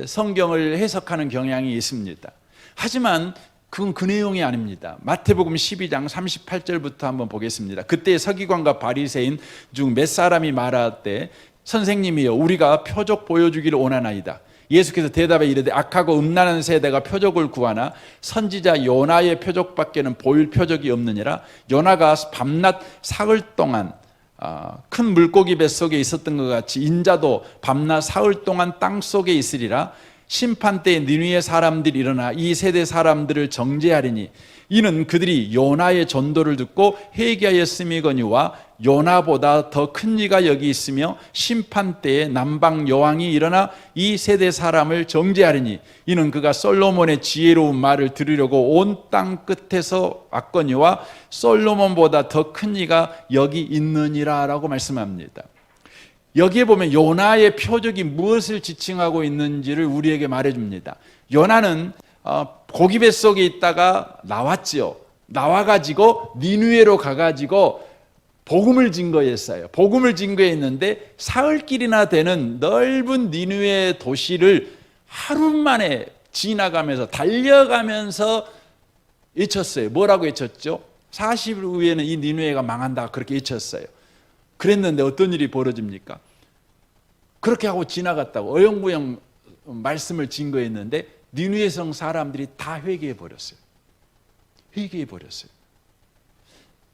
성경을 해석하는 경향이 있습니다. 하지만 그건 그 내용이 아닙니다. 마태복음 12장 38절부터 한번 보겠습니다. 그때 서기관과 바리새인 중 몇 사람이 말하되 선생님이여 우리가 표적 보여주기를 원하나이다. 예수께서 대답해 이르되 악하고 음란한 세대가 표적을 구하나 선지자 요나의 표적밖에는 보일 표적이 없느니라. 요나가 밤낮 사흘 동안 큰 물고기 뱃속에 있었던 것 같이 인자도 밤낮 사흘 동안 땅속에 있으리라. 심판 때에 니느웨 사람들이 일어나 이 세대 사람들을 정죄하리니 이는 그들이 요나의 전도를 듣고 회개하였음이거니와 요나보다 더 큰 이가 여기 있으며 심판 때에 남방 여왕이 일어나 이 세대 사람을 정죄하리니 이는 그가 솔로몬의 지혜로운 말을 들으려고 온 땅 끝에서 왔거니와 솔로몬보다 더 큰 이가 여기 있느니라 라고 말씀합니다. 여기에 보면 요나의 표적이 무엇을 지칭하고 있는지를 우리에게 말해줍니다. 요나는 고기 뱃속에 있다가 나왔지요. 나와가지고 니느웨로 가가지고 복음을 증거했어요. 복음을 증거했는데 사흘길이나 되는 넓은 니느웨 도시를 하루 만에 지나가면서 달려가면서 외쳤어요. 뭐라고 외쳤죠? 40일 후에는 이 니느웨가 망한다 그렇게 외쳤어요. 그랬는데 어떤 일이 벌어집니까? 그렇게 하고 지나갔다고 어영부영 말씀을 증거했는데 니느웨 성 사람들이 다 회개해 버렸어요. 회개해 버렸어요.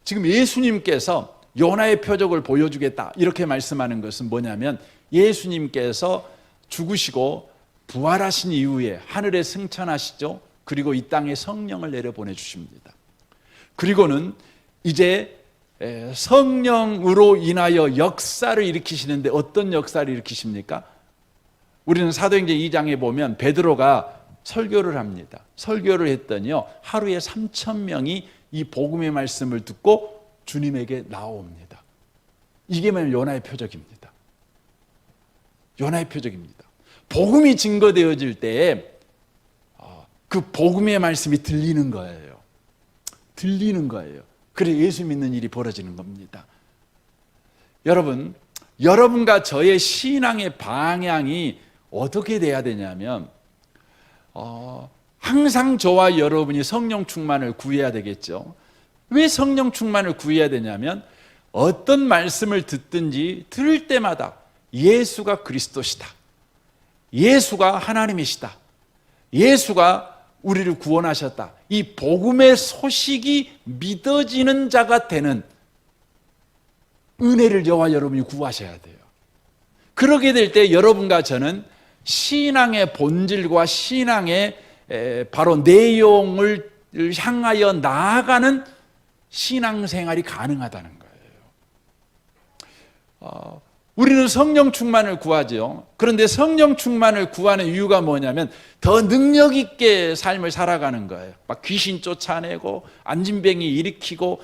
지금 예수님께서 요나의 표적을 보여주겠다 이렇게 말씀하는 것은 뭐냐면 예수님께서 죽으시고 부활하신 이후에 하늘에 승천하시죠. 그리고 이 땅에 성령을 내려 보내주십니다. 그리고는 이제 성령으로 인하여 역사를 일으키시는데 어떤 역사를 일으키십니까? 우리는 사도행전 2장에 보면 베드로가 설교를 합니다. 설교를 했더니요 하루에 3,000명이 이 복음의 말씀을 듣고 주님에게 나옵니다. 이게 뭐냐면 요나의 표적입니다. 요나의 표적입니다. 복음이 증거되어질 때에 그 복음의 말씀이 들리는 거예요. 들리는 거예요. 그래 예수 믿는 일이 벌어지는 겁니다. 여러분, 여러분과 저의 신앙의 방향이 어떻게 돼야 되냐면 항상 저와 여러분이 성령 충만을 구해야 되겠죠. 왜 성령 충만을 구해야 되냐면 어떤 말씀을 듣든지 들을 때마다 예수가 그리스도시다. 예수가 하나님이시다. 예수가 우리를 구원하셨다. 이 복음의 소식이 믿어지는 자가 되는 은혜를 저와 여러분이 구하셔야 돼요. 그러게 될 때 여러분과 저는 신앙의 본질과 신앙의 바로 내용을 향하여 나아가는 신앙생활이 가능하다는 거예요. 우리는 성령 충만을 구하죠. 그런데 성령 충만을 구하는 이유가 뭐냐면 더 능력 있게 삶을 살아가는 거예요. 막 귀신 쫓아내고 안진뱅이 일으키고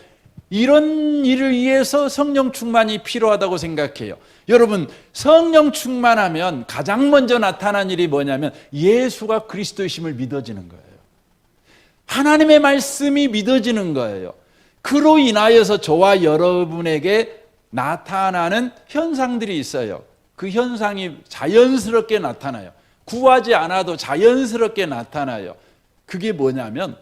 이런 일을 위해서 성령 충만이 필요하다고 생각해요. 여러분, 성령 충만하면 가장 먼저 나타난 일이 뭐냐면 예수가 그리스도이심을 믿어지는 거예요. 하나님의 말씀이 믿어지는 거예요. 그로 인하여서 저와 여러분에게 나타나는 현상들이 있어요. 그 현상이 자연스럽게 나타나요. 구하지 않아도 자연스럽게 나타나요. 그게 뭐냐면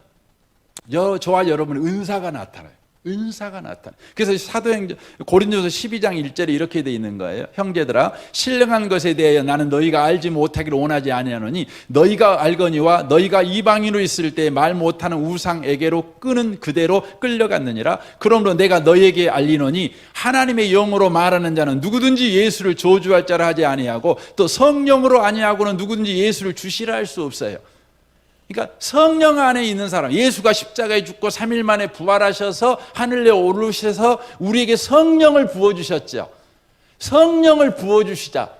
저와 여러분의 은사가 나타나요. 은사가 나타나요. 그래서 사도행전 고린도서 12장 1절에 이렇게 되어 있는 거예요. 형제들아, 신령한 것에 대하여 나는 너희가 알지 못하기를 원하지 아니하노니 너희가 알거니와 너희가 이방인으로 있을 때 말 못하는 우상에게로 끄는 그대로 끌려갔느니라. 그러므로 내가 너희에게 알리노니 하나님의 영으로 말하는 자는 누구든지 예수를 저주할 자라 하지 아니하고 또 성령으로 아니하고는 누구든지 예수를 주시라 할 수 없어요. 그러니까 성령 안에 있는 사람, 예수가 십자가에 죽고 3일 만에 부활하셔서 하늘에 오르셔서 우리에게 성령을 부어주셨죠. 성령을 부어주시자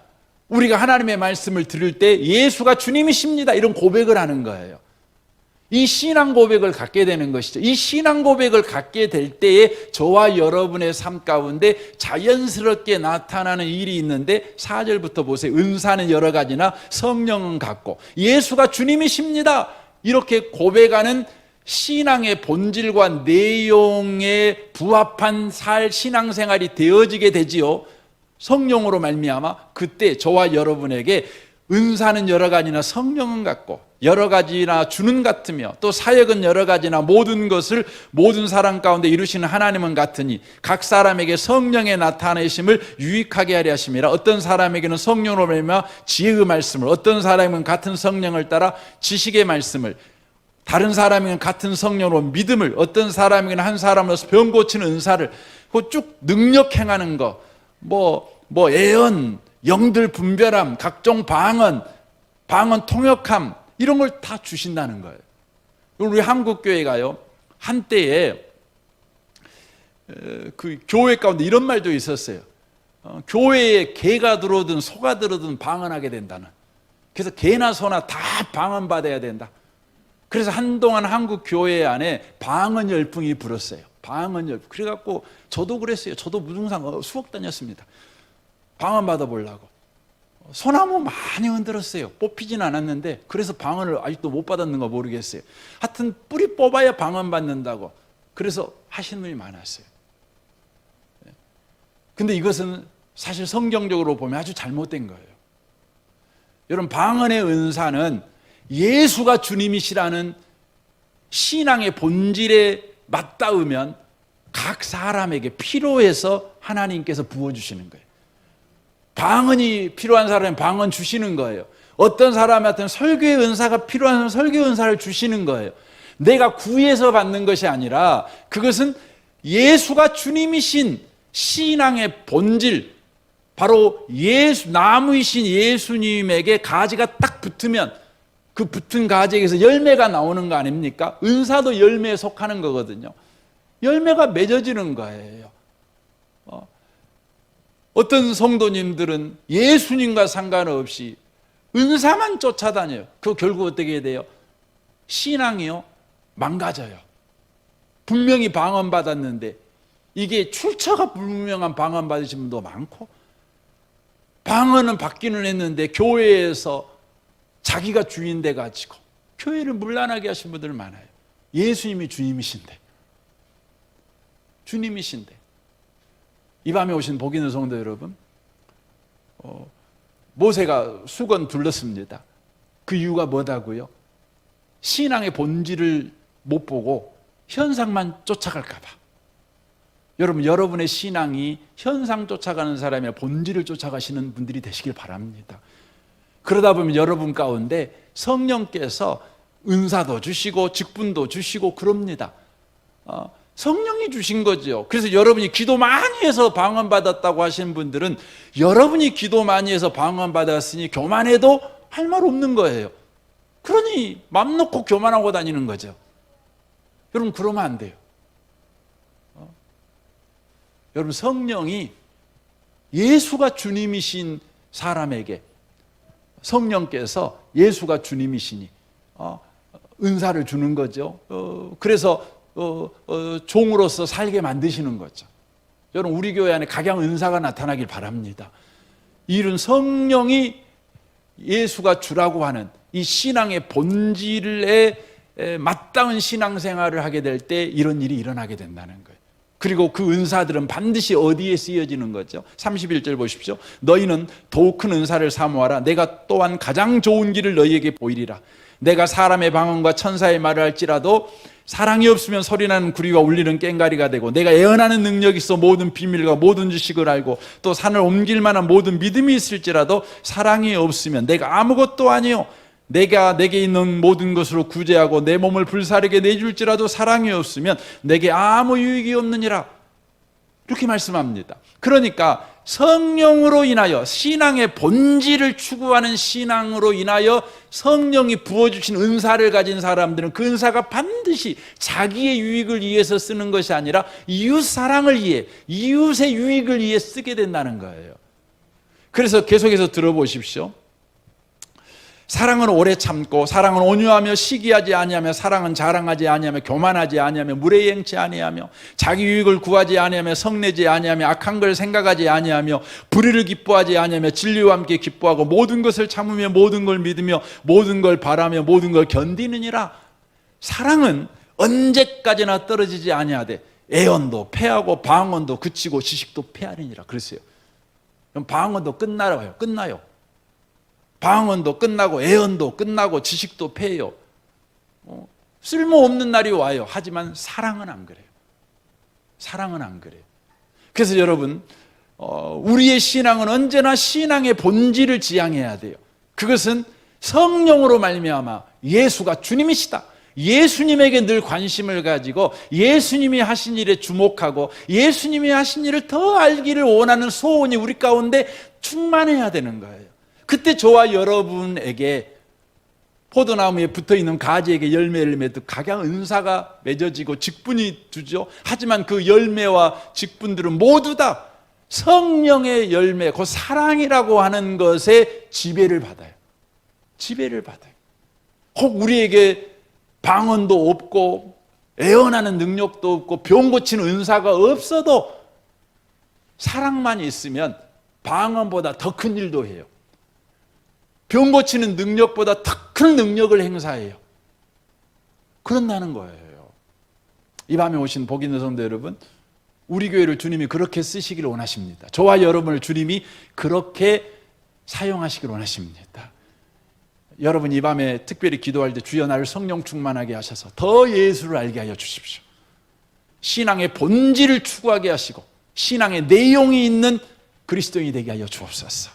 우리가 하나님의 말씀을 들을 때 예수가 주님이십니다 이런 고백을 하는 거예요. 이 신앙 고백을 갖게 되는 것이죠. 이 신앙 고백을 갖게 될 때에 저와 여러분의 삶 가운데 자연스럽게 나타나는 일이 있는데 4절부터 보세요. 은사는 여러 가지나 성령은 같고 예수가 주님이십니다 이렇게 고백하는 신앙의 본질과 내용에 부합한 신앙생활이 되어지게 되지요. 성령으로 말미암아 그때 저와 여러분에게 은사는 여러 가지나 성령은 같고 여러 가지나 주는 같으며 또 사역은 여러 가지나 모든 것을 모든 사람 가운데 이루시는 하나님은 같으니 각 사람에게 성령의 나타내심을 유익하게 하려 하심이라. 어떤 사람에게는 성령으로 말미암아 지혜의 말씀을, 어떤 사람은 같은 성령을 따라 지식의 말씀을, 다른 사람에게는 같은 성령으로 믿음을, 어떤 사람에게는 한 사람으로서 병 고치는 은사를, 그 쭉 능력 행하는 거, 애언, 영들 분별함, 각종 방언, 방언 통역함, 이런 걸 다 주신다는 거예요. 우리 한국교회가요, 한때에 그 교회 가운데 이런 말도 있었어요. 교회에 개가 들어오든 소가 들어오든 방언하게 된다는. 그래서 개나 소나 다 방언 받아야 된다. 그래서 한동안 한국 교회 안에 방언 열풍이 불었어요. 방언 열풍. 그래갖고 저도 그랬어요. 저도 무등산 수업 다녔습니다. 방언 받아보려고. 소나무 많이 흔들었어요. 뽑히진 않았는데, 그래서 방언을 아직도 못 받았는가 모르겠어요. 하여튼 뿌리 뽑아야 방언 받는다고. 그래서 하시는 분이 많았어요. 근데 이것은 사실 성경적으로 보면 아주 잘못된 거예요. 여러분, 방언의 은사는 예수가 주님이시라는 신앙의 본질에 맞닿으면 각 사람에게 필요해서 하나님께서 부어주시는 거예요. 방언이 필요한 사람은 방언 주시는 거예요. 어떤 사람한테는 설교의 은사가 필요한 사람은 설교의 은사를 주시는 거예요. 내가 구해서 받는 것이 아니라 그것은 예수가 주님이신 신앙의 본질, 바로 나무이신 예수님에게 가지가 딱 붙으면 그 붙은 가지에서 열매가 나오는 거 아닙니까? 은사도 열매에 속하는 거거든요. 열매가 맺어지는 거예요. 어떤 성도님들은 예수님과 상관없이 은사만 쫓아다녀요. 그 결국 어떻게 돼요? 신앙이요, 망가져요. 분명히 방언 받았는데 이게 출처가 불분명한 방언 받으신 분도 많고, 방언은 받기는 했는데 교회에서 자기가 주인 돼 가지고 교회를 문란하게 하신 분들 많아요. 예수님이 주님이신데, 이 밤에 오신 복 있는 성도 여러분, 모세가 수건 둘렀습니다. 그 이유가 뭐다고요? 신앙의 본질을 못 보고 현상만 쫓아갈까 봐. 여러분, 여러분의 신앙이 현상 쫓아가는 사람의 본질을 쫓아가시는 분들이 되시길 바랍니다. 그러다 보면 여러분 가운데 성령께서 은사도 주시고 직분도 주시고 그럽니다. 성령이 주신 거죠. 그래서 여러분이 기도 많이 해서 방언 받았다고 하시는 분들은 여러분이 기도 많이 해서 방언 받았으니 교만해도 할 말 없는 거예요. 그러니 맘 놓고 교만하고 다니는 거죠. 여러분, 그러면 안 돼요. 여러분, 성령이 예수가 주님이신 사람에게 성령께서 예수가 주님이시니 은사를 주는 거죠. 그래서 종으로서 살게 만드시는 거죠. 여러분, 우리 교회 안에 각양 은사가 나타나길 바랍니다. 이런 성령이 예수가 주라고 하는 이 신앙의 본질에 맞닿은 신앙생활을 하게 될 때 이런 일이 일어나게 된다는 거예요. 그리고 그 은사들은 반드시 어디에 쓰여지는 거죠? 31절 보십시오. 너희는 더욱 큰 은사를 사모하라. 내가 또한 가장 좋은 길을 너희에게 보이리라. 내가 사람의 방언과 천사의 말을 할지라도 사랑이 없으면 소리나는 구리와 울리는 꽹과리가 되고, 내가 예언하는 능력이 있어 모든 비밀과 모든 지식을 알고 또 산을 옮길 만한 모든 믿음이 있을지라도 사랑이 없으면 내가 아무것도 아니요. 내가 내게 있는 모든 것으로 구제하고 내 몸을 불사르게 내줄지라도 사랑이 없으면 내게 아무 유익이 없느니라. 이렇게 말씀합니다. 그러니까 성령으로 인하여, 신앙의 본질을 추구하는 신앙으로 인하여 성령이 부어주신 은사를 가진 사람들은 그 은사가 반드시 자기의 유익을 위해서 쓰는 것이 아니라 이웃 사랑을 위해, 이웃의 유익을 위해 쓰게 된다는 거예요. 그래서 계속해서 들어보십시오. 사랑은 오래 참고, 사랑은 온유하며 시기하지 아니하며, 사랑은 자랑하지 아니하며, 교만하지 아니하며, 무례행치 아니하며, 자기 유익을 구하지 아니하며, 성내지 아니하며, 악한 걸 생각하지 아니하며, 불의를 기뻐하지 아니하며, 진리와 함께 기뻐하고, 모든 것을 참으며, 모든 걸 믿으며, 모든 걸 바라며, 모든 걸 견디느니라. 사랑은 언제까지나 떨어지지 아니하되 애언도 패하고 방언도 그치고 지식도 패하리니라 그랬어요. 그럼 방언도 끝나요. 방언도 끝나고 애언도 끝나고 지식도 패해요. 쓸모없는 날이 와요. 하지만 사랑은 안 그래요. 사랑은 안 그래요. 그래서 여러분, 우리의 신앙은 언제나 신앙의 본질을 지향해야 돼요. 그것은 성령으로 말미암아 예수가 주님이시다, 예수님에게 늘 관심을 가지고 예수님이 하신 일에 주목하고 예수님이 하신 일을 더 알기를 원하는 소원이 우리 가운데 충만해야 되는 거예요. 그때 저와 여러분에게 포도나무에 붙어있는 가지에게 열매를 맺듯 각양 은사가 맺어지고 직분이 두죠. 하지만 그 열매와 직분들은 모두 다 성령의 열매, 그 사랑이라고 하는 것에 지배를 받아요. 지배를 받아요. 혹 우리에게 방언도 없고 애언하는 능력도 없고 병 고치는 은사가 없어도 사랑만 있으면 방언보다 더 큰 일도 해요. 병 고치는 능력보다 더 큰 능력을 행사해요. 그런다는 거예요. 이 밤에 오신 복 있는 성도 여러분, 우리 교회를 주님이 그렇게 쓰시기를 원하십니다. 저와 여러분을 주님이 그렇게 사용하시기를 원하십니다. 여러분 이 밤에 특별히 기도할 때 주여 나를 성령 충만하게 하셔서 더 예수를 알게 하여 주십시오. 신앙의 본질을 추구하게 하시고 신앙의 내용이 있는 그리스도인이 되게 하여 주옵소서.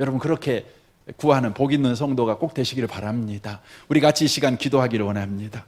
여러분 그렇게 구하는 복 있는 성도가 꼭 되시기를 바랍니다. 우리 같이 이 시간 기도하기를 원합니다.